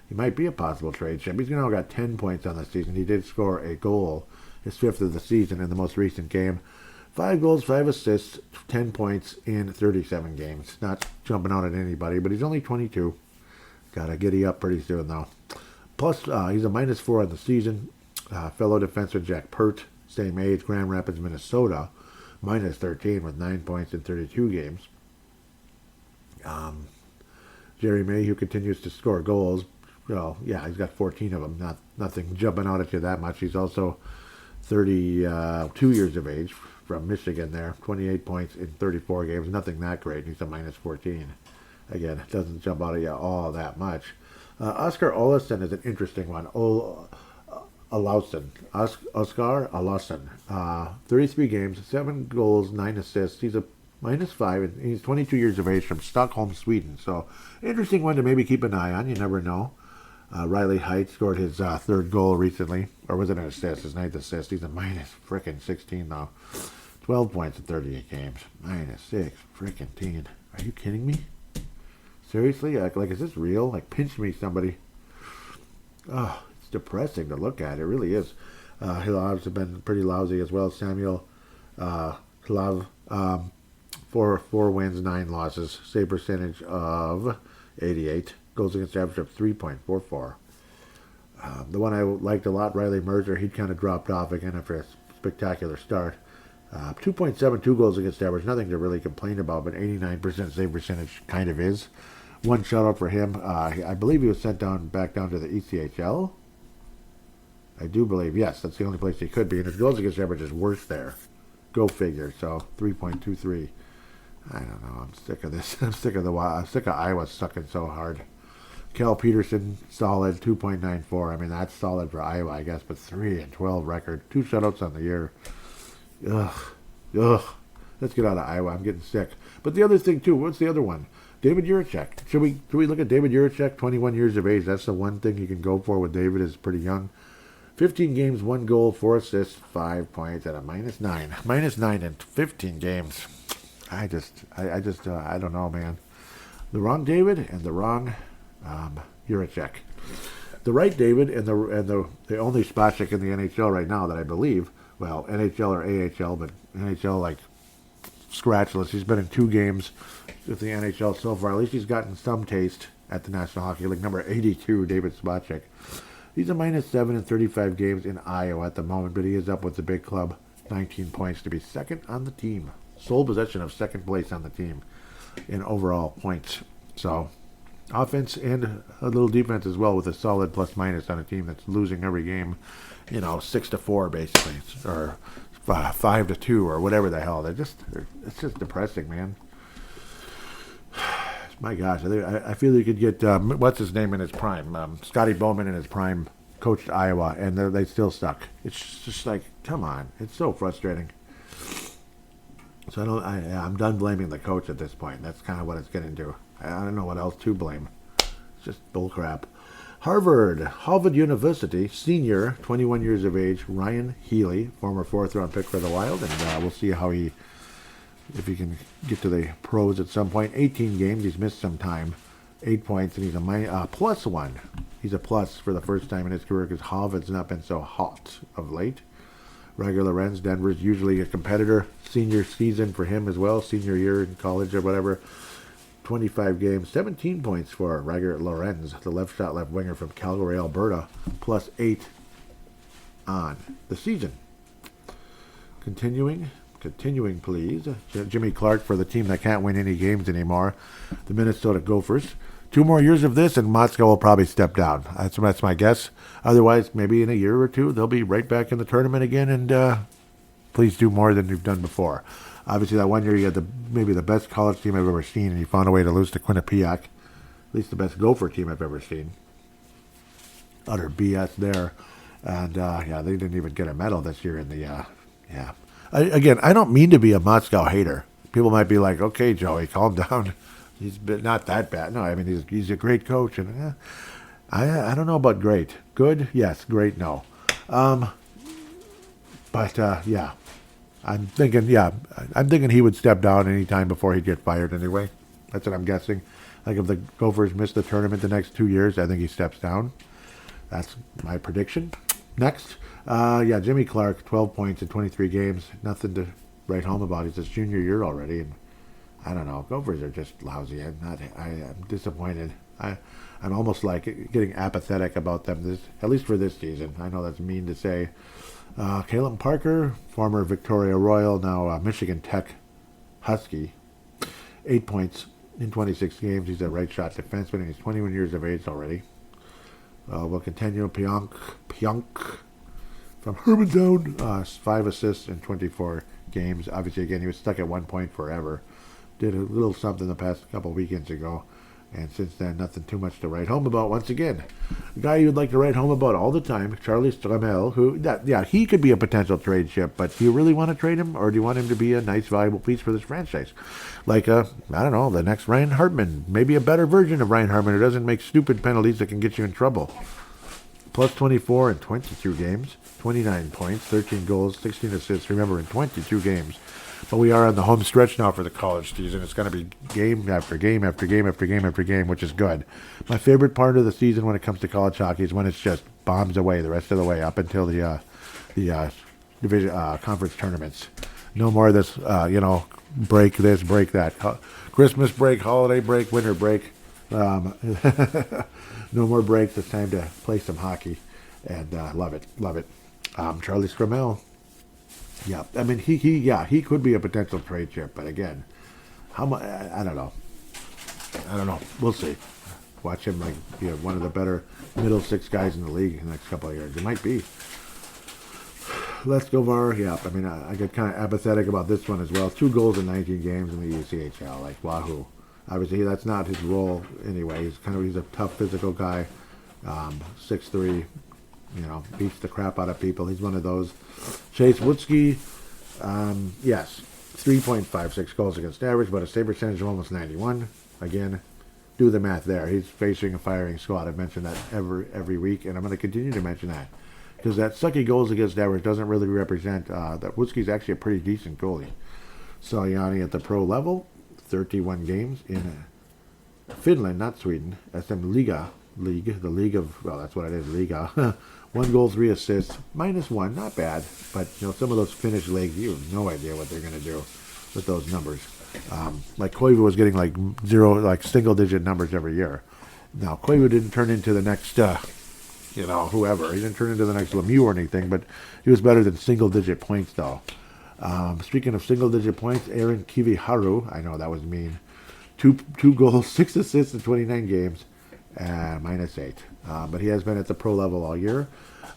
He might be a possible trade chip. He's now got 10 points on the season. He did score a goal, his 5th of the season in the most recent game. 5 goals, 5 assists, 10 points in 37 games. Not jumping out at anybody, but he's only 22. Got to giddy up pretty soon, though. Plus, he's a -4 on the season. Fellow defenseman Jack Pert, same age, Grand Rapids, Minnesota, -13 with 9 points in 32 games. Jerry Mayhew continues to score goals. Well, yeah, he's got 14 of them. Nothing jumping out at you that much. He's also 32 years of age from Michigan there. 28 points in 34 games. Nothing that great. He's a -14. Again, it doesn't jump out at you all that much. Oscar Olausson is an interesting one. Oscar Olausson. 33 games, 7 goals, 9 assists. He's a -5, and he's 22 years of age from Stockholm, Sweden. So, interesting one to maybe keep an eye on. You never know. Riley Heidt scored his 3rd goal recently. Or was it an assist? His 9th assist. He's a -16 now. 12 points in 38 games. -6 Are you kidding me? Seriously? Like, is this real? Like, pinch me, somebody. Oh, it's depressing to look at. It really is. Hilav's have been pretty lousy as well. Samuel Hilav, 4 wins, 9 losses. Save percentage of 88. Goals against average of 3.44. The one I liked a lot, Riley Mercer, he'd kind of dropped off again after a spectacular start. 2.72 goals against average, nothing to really complain about, but 89% save percentage kind of is. 1 shutout for him. I believe he was sent back down to the ECHL. I do believe, yes, that's the only place he could be, and his goals against average is worse there. Go figure, so 3.23. I don't know, I'm sick of this. I'm sick of Iowa sucking so hard. Cal Peterson, solid, 2.94. I mean, that's solid for Iowa, I guess, but 3-12 record. 2 shutouts on the year. Ugh. Let's get out of Iowa. I'm getting sick. But the other thing, too, what's the other one? David Jiricek. Should we look at David Jiricek, 21 years of age? That's the one thing you can go for with David, is pretty young. 15 games, 1 goal, 4 assists, 5 points at a -9. -9 in 15 games. I don't know, man. The wrong David and the wrong Jiricek. The right David and the only spot check in the NHL right now that I believe, well, NHL or AHL, but NHL like scratchless. He's been in 2 games with the NHL so far. At least he's gotten some taste at the National Hockey League. Number 82, David Spacek. He's a -7 in 35 games in Iowa at the moment, but he is up with the big club. 19 points to be second on the team. Sole possession of second place on the team in overall points. So, offense and a little defense as well, with a solid plus-minus on a team that's losing every game, 6-4 basically, or 5-2 or whatever the hell. It's just depressing, man. My gosh, I feel you could get, what's his name in his prime? Scotty Bowman in his prime coached Iowa, and they still stuck. It's just like, come on. It's so frustrating. So I'm done blaming the coach at this point. That's kind of what it's getting to. I don't know what else to blame. It's just bullcrap. Harvard University, senior, 21 years of age, Ryan Healy, former fourth-round pick for the Wild, and we'll see if he can get to the pros at some point. 18 games, he's missed some time, 8 points, and he's a plus one. He's a plus for the first time in his career because Harvard's not been so hot of late. Roger Lorenz, Denver's usually a competitor. Senior season for him as well, senior year in college or whatever. 25 games, 17 points for Roger Lorenz, the left shot, left winger from Calgary, Alberta, plus 8 on the season. Continuing, please. Jimmy Clark for the team that can't win any games anymore, the Minnesota Gophers. 2 more years of this, and Motzko will probably step down. That's my guess. Otherwise, maybe in a year or two, they'll be right back in the tournament again, and please do more than you've done before. Obviously, that one year you had maybe the best college team I've ever seen, and you found a way to lose to Quinnipiac. At least the best Gopher team I've ever seen. Utter BS there. And, they didn't even get a medal this year in the, Again, I don't mean to be a Moscow hater. People might be like, okay, Joey, calm down. He's not that bad. No, I mean, he's a great coach. And I don't know about great. Good? Yes. Great? No. I'm thinking he would step down any time before he'd get fired anyway. That's what I'm guessing. Like if the Gophers miss the tournament the next 2 years, I think he steps down. That's my prediction. Next, Jimmy Clark, 12 points in 23 games. Nothing to write home about. He's his junior year already, and I don't know. Gophers are just lousy. I'm disappointed. I'm almost like getting apathetic about them. At least for this season. I know that's mean to say. Caleb Parker, former Victoria Royal, now Michigan Tech Husky. 8 points in 26 games. He's a right shot defenseman, and he's 21 years of age already. We'll continue. Pionk from Hermantown, 5 assists in 24 games. Obviously, again, he was stuck at 1 point forever. Did a little something the past couple weekends ago. And since then, nothing too much to write home about once again. A guy you'd like to write home about all the time, Charlie Stramel, who, he could be a potential trade chip, but do you really want to trade him, or do you want him to be a nice, valuable piece for this franchise? Like, I don't know, the next Ryan Hartman, maybe a better version of Ryan Hartman who doesn't make stupid penalties that can get you in trouble. Plus 24 in 22 games, 29 points, 13 goals, 16 assists, remember, in 22 games. But we are on the home stretch now for the college season. It's going to be game after game after game after game after game, which is good. My favorite part of the season when it comes to college hockey is when it's just bombs away the rest of the way up until the division conference tournaments. No more of this, break this, break that. Christmas break, holiday break, winter break. No more breaks. It's time to play some hockey, and love it. Charlie Stramel. Yeah, I mean he could be a potential trade chip, but again, how much? I don't know. We'll see. Watch him be one of the better middle 6 guys in the league in the next couple of years. It might be. Let's go VAR. Yeah, I mean I get kind of apathetic about this one as well. 2 goals in 19 games in the ECHL. Like wahoo. Obviously that's not his role anyway. He's a tough physical guy. 6'3". Beats the crap out of people. He's one of those. Chase Woodsky, yes, 3.56 goals against average, but a save percentage of almost 91. Again, do the math there. He's facing a firing squad. I've mentioned that every week, and I'm going to continue to mention that because that sucky goals against average doesn't really represent that Woodsky's actually a pretty decent goalie. Saljani at the pro level, 31 games in Finland, not Sweden. SM Liga. The league of, well, that's what it is, Liga. 1 goal, 3 assists, -1, not bad. But, some of those Finnish leagues, you have no idea what they're going to do with those numbers. Like Koivu was getting single-digit numbers every year. Now, Koivu didn't turn into the next, whoever. He didn't turn into the next Lemieux or anything, but he was better than single-digit points, though. Speaking of single-digit points, Aaron Kiviharu, I know that was mean. 2 goals, 6 assists in 29 games. -8. But he has been at the pro level all year.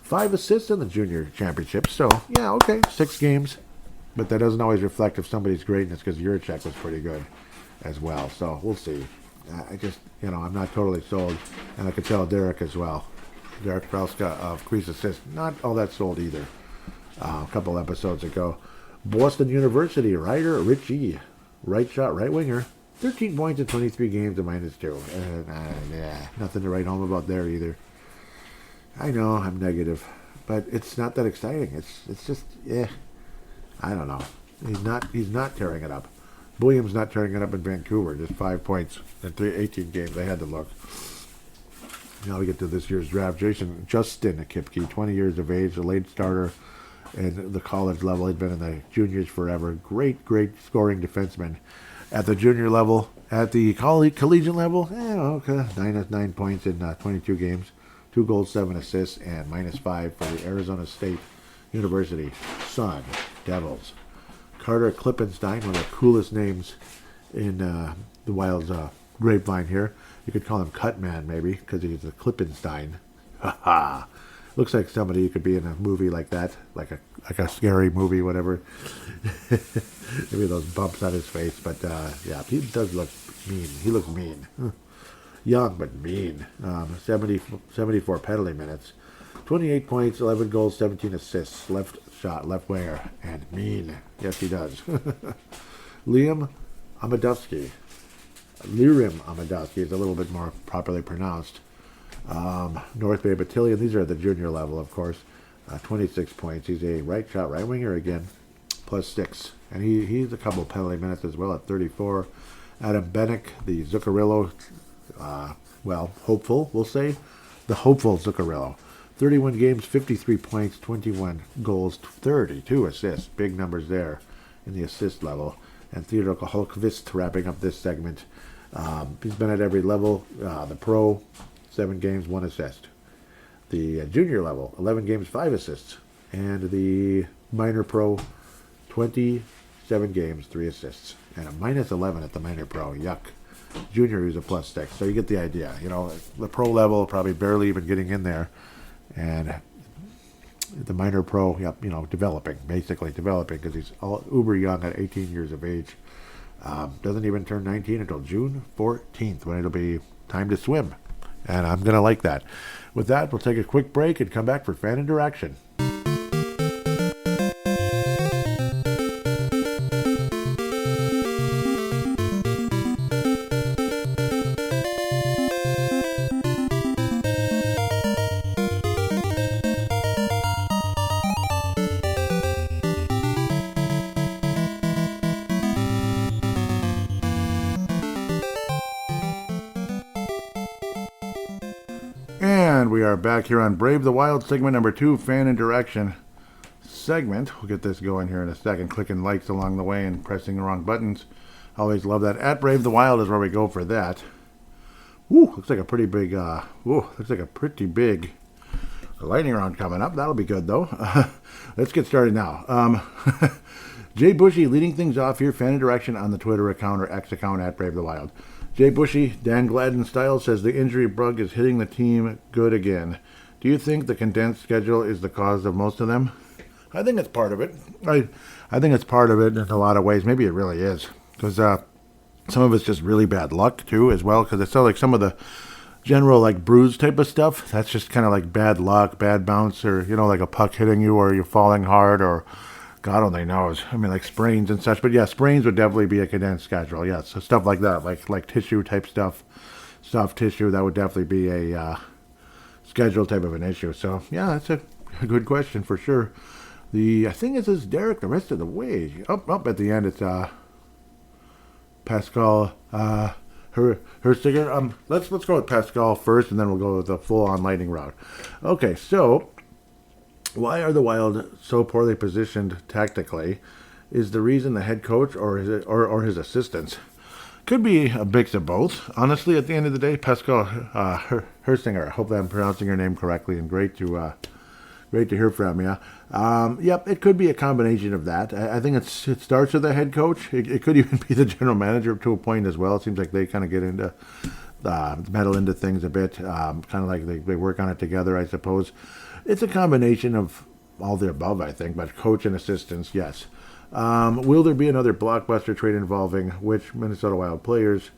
5 assists in the junior championship. So, 6 games. But that doesn't always reflect of somebody's greatness because Juracek was pretty good as well. So, we'll see. I just, I'm not totally sold. And I could tell Derek as well. Derek Krauska of Crease Assist, not all that sold either. A couple episodes ago. Boston University, Richie, right shot, right winger. 13 points in 23 games, a -2. Yeah, nothing to write home about there either. I know I'm negative, but it's not that exciting. It's just, I don't know. He's not tearing it up. Williams not tearing it up in Vancouver. Just 5 points in 18 games. They had to look. Now we get to this year's draft. Justin Kipke, 20 years of age, a late starter in the college level. He's been in the juniors forever. Great scoring defenseman. At the junior level, at the collegiate level, okay, 9 points in 22 games, 2 goals, 7 assists, and -5 for the Arizona State University Sun Devils. Carter Klippenstein, one of the coolest names in the Wild's grapevine here. You could call him Cutman, maybe, because he's a Klippenstein. Ha ha! Looks like somebody who could be in a movie like that, like a scary movie, whatever. Maybe those bumps on his face, but yeah, he does look mean. He looks mean. Young, but mean. 74 penalty minutes. 28 points, 11 goals, 17 assists. Left shot, left winger, and mean. Yes, he does. Liam Amadovsky. Lirim Amadovsky is a little bit more properly pronounced. North Bay Battalion. These are at the junior level, of course. 26 points. He's a right shot, right winger again, +6. And he's a couple penalty minutes as well at 34. Adam Bennick, the Zuccarello, hopeful, we'll say. The hopeful Zuccarello. 31 games, 53 points, 21 goals, 32 assists. Big numbers there in the assist level. And Theodor Holkvist wrapping up this segment. He's been at every level. The pro, 7 games, 1 assist. The junior level, 11 games, 5 assists. And the minor pro, 27 games, 3 assists. And a -11 at the minor pro. Yuck. Junior, he's a +6. So you get the idea. The pro level, probably barely even getting in there. And the minor pro, developing, because he's all uber young at 18 years of age. Doesn't even turn 19 until June 14th, when it'll be time to swim. And I'm going to like that. With that, we'll take a quick break and come back for fan interaction. And we are back here on Brave the Wild, segment number 2, fan interaction segment. We'll get this going here in a second, clicking likes along the way and pressing the wrong buttons. Always love that. At Brave the Wild is where we go for that. Looks like a pretty big, lightning round coming up. That'll be good, though. Let's get started now. Jay Bushy leading things off here, fan interaction on the Twitter account or X account at Brave the Wild. Jay Bushy, Dan Gladden style, says the injury bug is hitting the team good again. Do you think the condensed schedule is the cause of most of them? I think it's part of it. I think it's part of it in a lot of ways. Maybe it really is. Because some of it's just really bad luck, too, as well. Because it's like some of the general, bruise type of stuff. That's just kind of like bad luck, bad bounce, or, like a puck hitting you, or you're falling hard, or God only knows. I mean, like sprains and such. But yeah, sprains would definitely be a condensed schedule. Yeah, so stuff like that, like tissue type stuff, soft tissue, that would definitely be a schedule type of an issue. So yeah, that's a good question for sure. I think it says Derek the rest of the way. Up at the end, it's Pascal Herstiger. Let's go with Pascal first, and then we'll go with the full-on lightning round. Okay, so why are the Wild so poorly positioned tactically? Is the reason the head coach or his assistants? Could be a mix of both. Honestly, at the end of the day, Pascal Herstinger. I hope that I'm pronouncing your name correctly, and great to hear from you. Yep, it could be a combination of that. I think it starts with the head coach. It could even be the general manager to a point as well. It seems like they kind of get into meddle into things a bit. Kind of like they work on it together, I suppose. It's a combination of all the above, I think, but coach and assistants, yes. Will there be another blockbuster trade involving which Minnesota Wild players?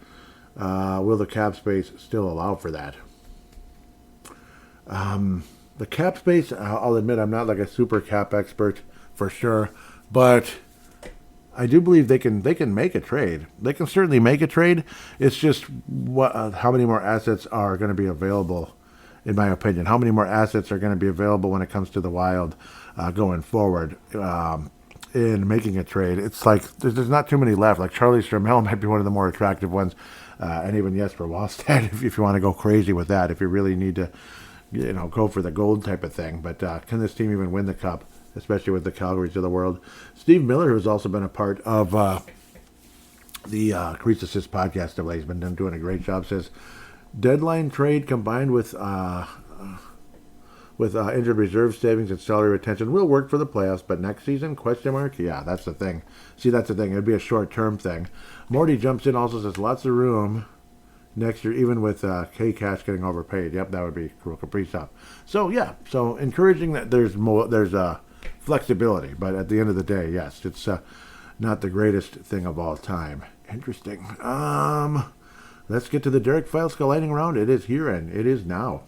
Will the cap space still allow for that? The cap space, I'll admit I'm not like a super cap expert for sure, but I do believe they can make a trade. They can certainly make a trade. It's just how many more assets are going to be available, in my opinion. How many more assets are going to be available when it comes to the Wild going forward in making a trade? It's like there's not too many left. Like Charlie Stramel might be one of the more attractive ones, and even Jesper Wallstedt if you want to go crazy with that. If you really need to, go for the gold type of thing. But can this team even win the cup? Especially with the Calgarys of the world. Steve Miller, who's also been a part of the Crease Assist podcast of late, he's been doing a great job, says, deadline trade combined with injured reserve savings and salary retention will work for the playoffs, but next season, question mark? Yeah, that's the thing. See, that's the thing. It'd be a short-term thing. Morty jumps in, also says, lots of room next year, even with K-Cash getting overpaid. Yep, that would be Kirill Kaprizov. So, yeah, so encouraging that there's flexibility, but at the end of the day, yes, it's not the greatest thing of all time. Interesting. Let's get to the Derek Filesco lightning round. It is here and it is now.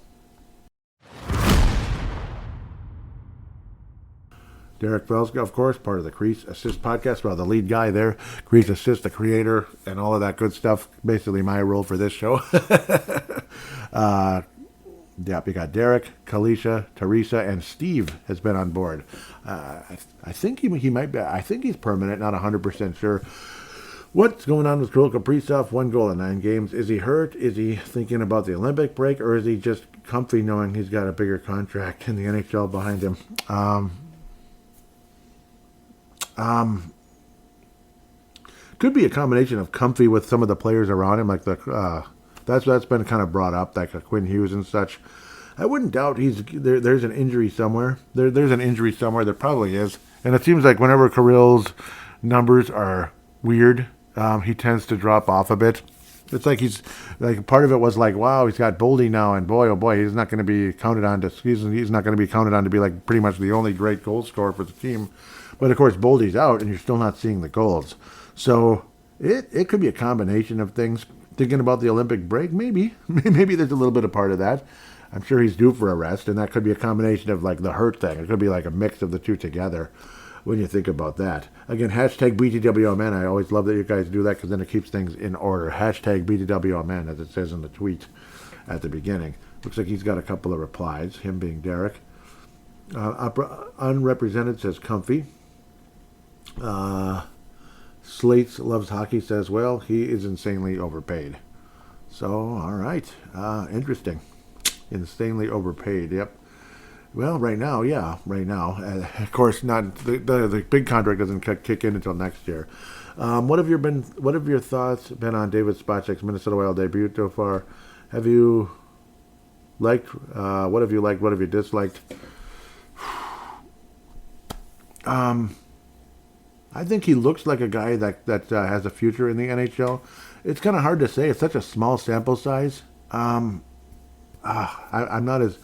Derek Filesco, of course, part of the Crease Assist podcast. Well, the lead guy there, Crease Assist, the creator, and all of that good stuff. Basically, my role for this show. Yep, you got Derek, Kalisha, Teresa, and Steve has been on board. I think he might be. I think he's permanent. Not 100% sure. What's going on with Kirill Kaprizov? 1 goal in 9 games. Is he hurt? Is he thinking about the Olympic break, or is he just comfy knowing he's got a bigger contract in the NHL behind him? Could be a combination of comfy with some of the players around him, like that's been kind of brought up, like Quinn Hughes and such. I wouldn't doubt there's an injury somewhere. There's an injury somewhere. There probably is. And it seems like whenever Kirill's numbers are weird, he tends to drop off a bit. It's like he's like part of it was like, wow, he's got Boldy now, and boy, oh boy, he's not going to be counted on to he's not going to be counted on to be like pretty much the only great goal scorer for the team. But of course, Boldy's out, and you're still not seeing the goals. So it could be a combination of things. Thinking about the Olympic break, maybe there's a little bit of part of that. I'm sure he's due for a rest, and that could be a combination of like the hurt thing. It could be like a mix of the two together when you think about that. Again, hashtag BTWMN. I always love that you guys do that because then it keeps things in order. Hashtag BTWMN, as it says in the tweet at the beginning. Looks like he's got a couple of replies, him being Derek. Unrepresented says comfy. Slates Loves Hockey says, well, he is insanely overpaid. So, all right. Interesting. Insanely overpaid, yep. Well, right now, yeah, right now. Of course, not the big contract doesn't kick in until next year. What have your thoughts been on David Spacek's Minnesota Wild debut so far? Have you liked? What have you liked? What have you disliked? I think he looks like a guy that has a future in the NHL. It's kind of hard to say. It's such a small sample size. I'm not as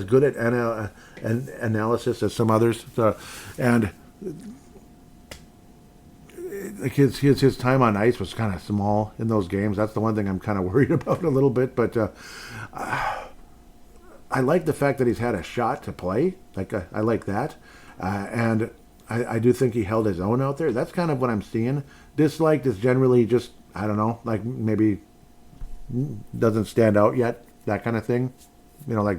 good at analysis as some others. So, and like his time on ice was kind of small in those games. That's the one thing I'm kind of worried about a little bit. But I like the fact that he's had a shot to play. Like I like that. And I do think he held his own out there. That's kind of what I'm seeing. Disliked is generally just, I don't know, like maybe doesn't stand out yet, that kind of thing. Like,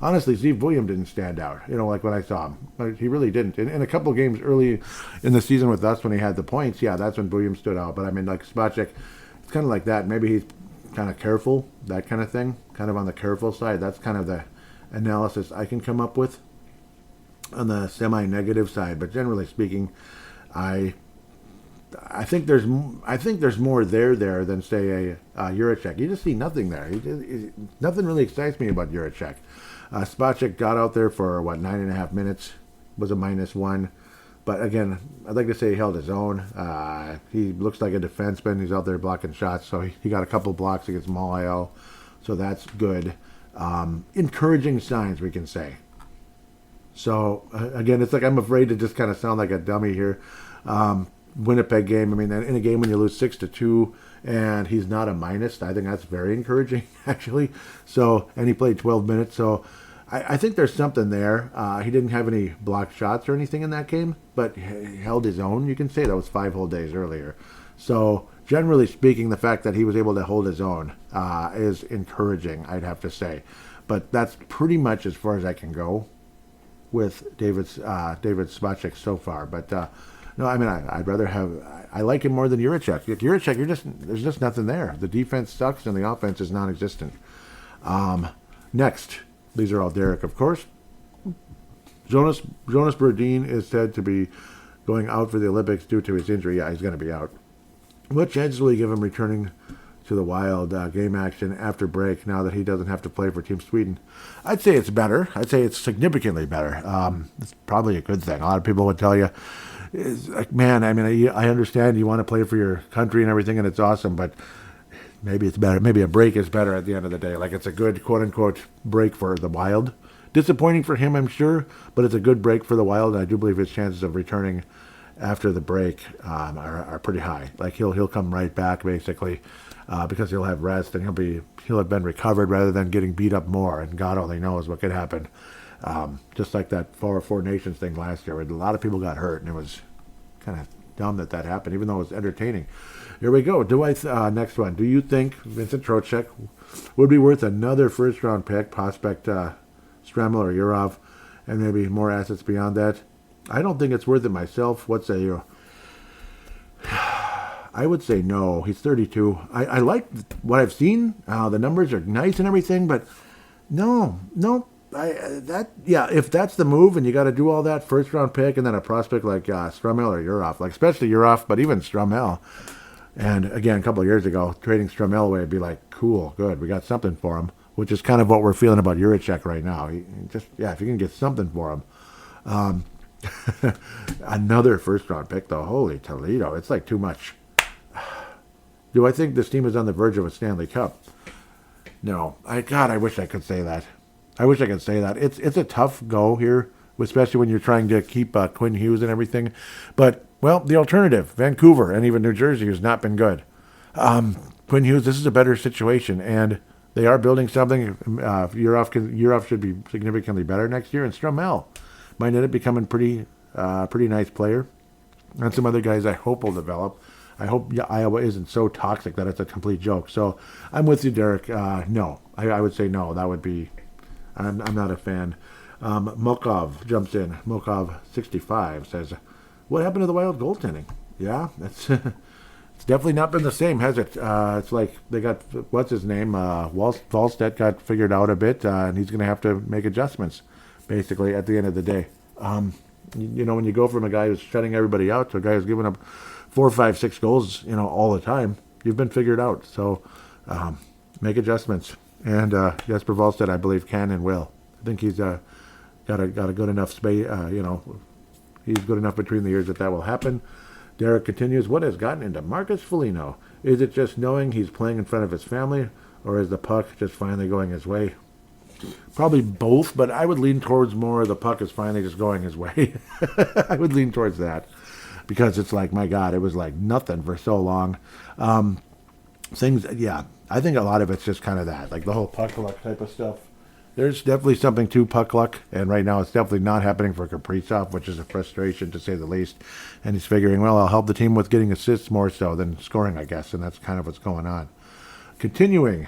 honestly, Steve William didn't stand out, like when I saw him. Like, he really didn't. In a couple of games early in the season with us when he had the points, yeah, that's when William stood out. But, I mean, like Spacek, it's kind of like that. Maybe he's kind of careful, that kind of thing, kind of on the careful side. That's kind of the analysis I can come up with on the semi-negative side, but generally speaking, I think there's more there than say a Juracek. You just see nothing there. Nothing really excites me about Juracek. Spacek got out there for 9.5 minutes, was a -1, but again, I'd like to say he held his own. He looks like a defenseman. He's out there blocking shots, so he got a couple blocks against Montreal, so that's good. Encouraging signs, we can say. So, again, it's like I'm afraid to just kind of sound like a dummy here. Winnipeg game, I mean, in a game when you lose 6-2 and he's not a minus, I think that's very encouraging, actually. So, and he played 12 minutes. So, I think there's something there. He didn't have any blocked shots or anything in that game, but he held his own. You can say that was 5 whole days earlier. So generally speaking, the fact that he was able to hold his own is encouraging, I'd have to say. But that's pretty much as far as I can go with David Spacek so far. But no, I mean, I'd rather have. I like him more than Juracek. Juracek, there's just nothing there. The defense sucks and the offense is non-existent. Next, these are all Derek, of course. Jonas Brodin is said to be going out for the Olympics due to his injury. Yeah, he's going to be out. What chances will he give him returning to the Wild game action after break now that he doesn't have to play for Team Sweden? I'd say it's better. I'd say it's significantly better. It's probably a good thing. A lot of people would tell you, it's like, man, I mean, I understand you want to play for your country and everything, and it's awesome, but maybe it's better. Maybe a break is better at the end of the day. Like, it's a good, quote-unquote, break for the Wild. Disappointing for him, I'm sure, but it's a good break for the Wild, and I do believe his chances of returning after the break are pretty high. Like, he'll come right back, basically, because he'll have rest, and he'll have been recovered rather than getting beat up more, and God only knows what could happen. Just like that Four Nations thing last year, where a lot of people got hurt, and it was kind of dumb that happened, even though it was entertaining. Here we go. Next one. Do you think Vincent Trocheck would be worth another first-round pick, prospect Stramel or Yurov, and maybe more assets beyond that? I don't think it's worth it myself. What say you? I would say no. He's 32. I like what I've seen. The numbers are nice and everything, but no. If that's the move and you got to do all that first round pick and then a prospect like Stramel or Yurov, like especially Yurov, but even Stramel. And again, a couple of years ago, trading Stramel away would be like, cool, good, we got something for him, which is kind of what we're feeling about Juracek right now. If you can get something for him. Another first round pick though, holy Toledo, it's like too much. Do I think this team is on the verge of a Stanley Cup? No. I wish I could say that. It's a tough go here, especially when you're trying to keep Quinn Hughes and everything. But, well, the alternative, Vancouver and even New Jersey, has not been good. Quinn Hughes, this is a better situation, and they are building something. Yurov should be significantly better next year, and Stramel might end up becoming pretty nice player. And some other guys I hope will develop. I hope Iowa isn't so toxic that it's a complete joke. So I'm with you, Derek. No. I would say no. That would be... I'm not a fan. Mokov jumps in. Mokov65 says, what happened to the Wild goaltending? Yeah, it's definitely not been the same, has it? It's like they got, what's his name? Wallstedt got figured out a bit, and he's going to have to make adjustments, basically, at the end of the day. When you go from a guy who's shutting everybody out to a guy who's giving up 4, 5, 6 goals, all the time, you've been figured out. So make adjustments. And Jesper Wallstedt, I believe, can and will. I think he's got a good enough space. He's good enough between the ears that will happen. Derek continues, what has gotten into Marcus Foligno? Is it just knowing he's playing in front of his family, or is the puck just finally going his way? Probably both, but I would lean towards more the puck is finally just going his way. I would lean towards that, because it's like, my God, it was like nothing for so long. I think a lot of it's just kind of that, like the whole puck luck type of stuff. There's definitely something to puck luck, and right now it's definitely not happening for Kaprizov, which is a frustration to say the least. And he's figuring, well, I'll help the team with getting assists more so than scoring, I guess, and that's kind of what's going on. Continuing,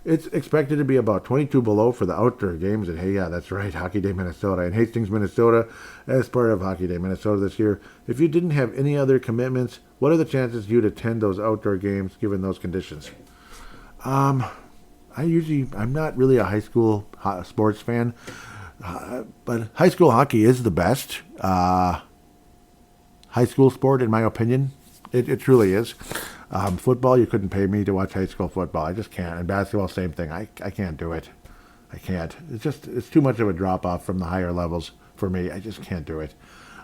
it's expected to be about 22 below for the outdoor games at, that's right, Hockey Day Minnesota, in Hastings, Minnesota, as part of Hockey Day Minnesota this year. If you didn't have any other commitments, what are the chances you'd attend those outdoor games given those conditions? I'm not really a high school sports fan, but high school hockey is the best high school sport, in my opinion. It truly is. Football, you couldn't pay me to watch high school football. I just can't. And basketball, same thing. I can't do it. I can't. It's too much of a drop-off from the higher levels for me. I just can't do it.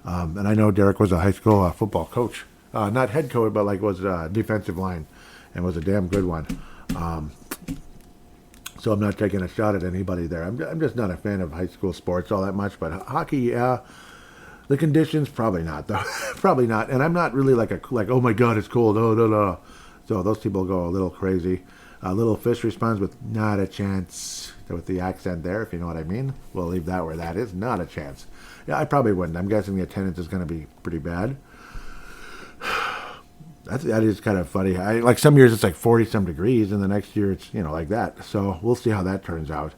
And I know Derek was a high school football coach. Not head coach, but was defensive line, and was a damn good one. So I'm not taking a shot at anybody there. I'm just not a fan of high school sports all that much. But hockey, yeah. The conditions, probably not, though. Probably not. And I'm not really like, oh, my God, it's cold. Oh, no. So those people go a little crazy. Little Fish responds with not a chance, with the accent there, if you know what I mean. We'll leave that where that is. Not a chance. Yeah, I probably wouldn't. I'm guessing the attendance is going to be pretty bad. That is kind of funny. Like some years it's like 40 some degrees, and the next year it's like that. So we'll see how that turns out.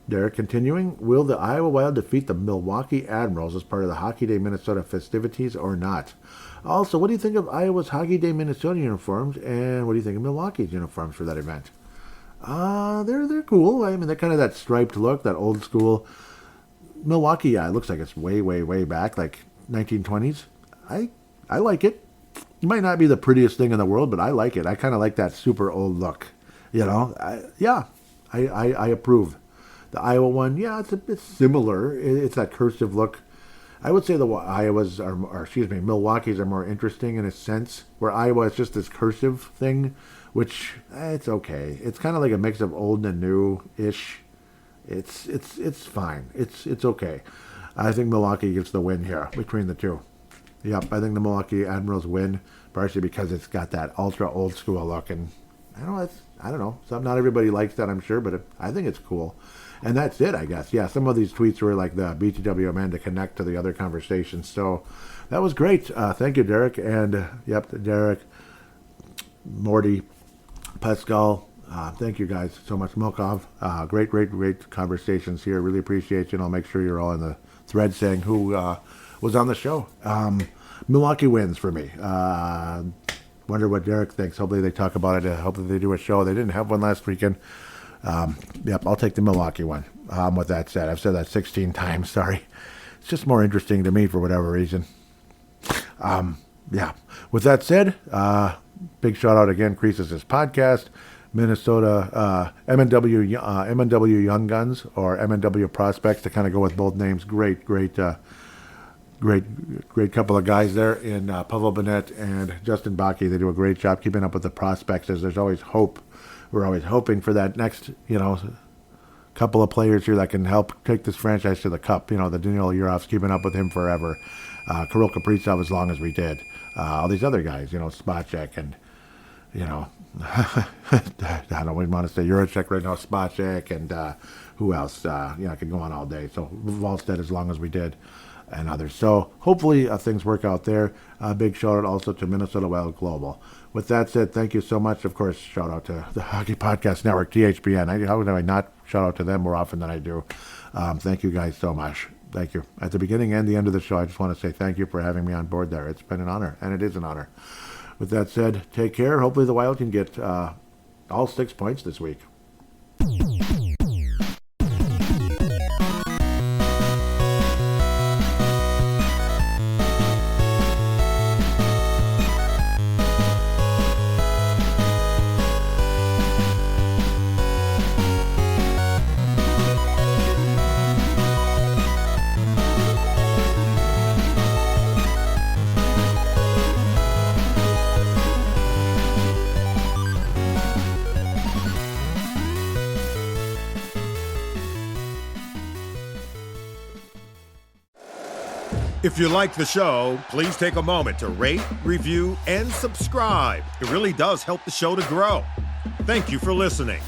Derek continuing. Will the Iowa Wild defeat the Milwaukee Admirals as part of the Hockey Day Minnesota festivities or not? Also, what do you think of Iowa's Hockey Day Minnesota uniforms, and what do you think of Milwaukee's uniforms for that event? They're cool. I mean, they're kind of that striped look, that old school. Milwaukee, yeah, it looks like it's way, way, way back, like 1920s. I like it. It might not be the prettiest thing in the world, but I like it. I kind of like that super old look. I approve. The Iowa one, yeah, it's similar. It's that cursive look. I would say the Milwaukee's are more interesting in a sense, where Iowa is just this cursive thing, which it's okay. It's kind of like a mix of old and new-ish. It's fine. It's okay. I think Milwaukee gets the win here between the two. Yep, I think the Milwaukee Admirals win, partially because it's got that ultra old school look, and I don't know. Not everybody likes that, I'm sure, but I think it's cool. And that's it, I guess. Yeah, some of these tweets were like the BTWMN to connect to the other conversations. So that was great. Thank you, Derek. And, Derek, Morty, Pascal, thank you guys so much. Milkov, great conversations here. Really appreciate you, and I'll make sure you're all in the thread saying who was on the show. Milwaukee wins for me. Wonder what Derek thinks. Hopefully they talk about it. Hopefully they do a show. They didn't have one last weekend. I'll take the Milwaukee one. With that said, I've said that 16 times. Sorry. It's just more interesting to me for whatever reason. With that said, big shout out again, Creases' podcast, Minnesota, MNW Young Guns, or MNW Prospects, to kind of go with both names. Great couple of guys there in Pavel Bennett and Justin Bakke. They do a great job keeping up with the prospects, as there's always hope. We're always hoping for that next, couple of players here that can help take this franchise to the cup. The Daniil Yurov's, keeping up with him forever. Kirill Kaprizov as long as we did. All these other guys, Spacek and, I don't know, we want to say Juracek right now, Spacek, and who else? I could go on all day. So Wallstedt as long as we did, and others. So hopefully things work out there. Big shout out also to Minnesota Wild Global. With that said, thank you so much. Of course, shout out to the Hockey Podcast Network, THPN. How do I not shout out to them more often than I do? Thank you guys so much. Thank you. At the beginning and the end of the show, I just want to say thank you for having me on board there. It's been an honor, and it is an honor. With that said, take care. Hopefully the Wild can get all 6 points this week. If you like the show, please take a moment to rate, review, and subscribe. It really does help the show to grow. Thank you for listening.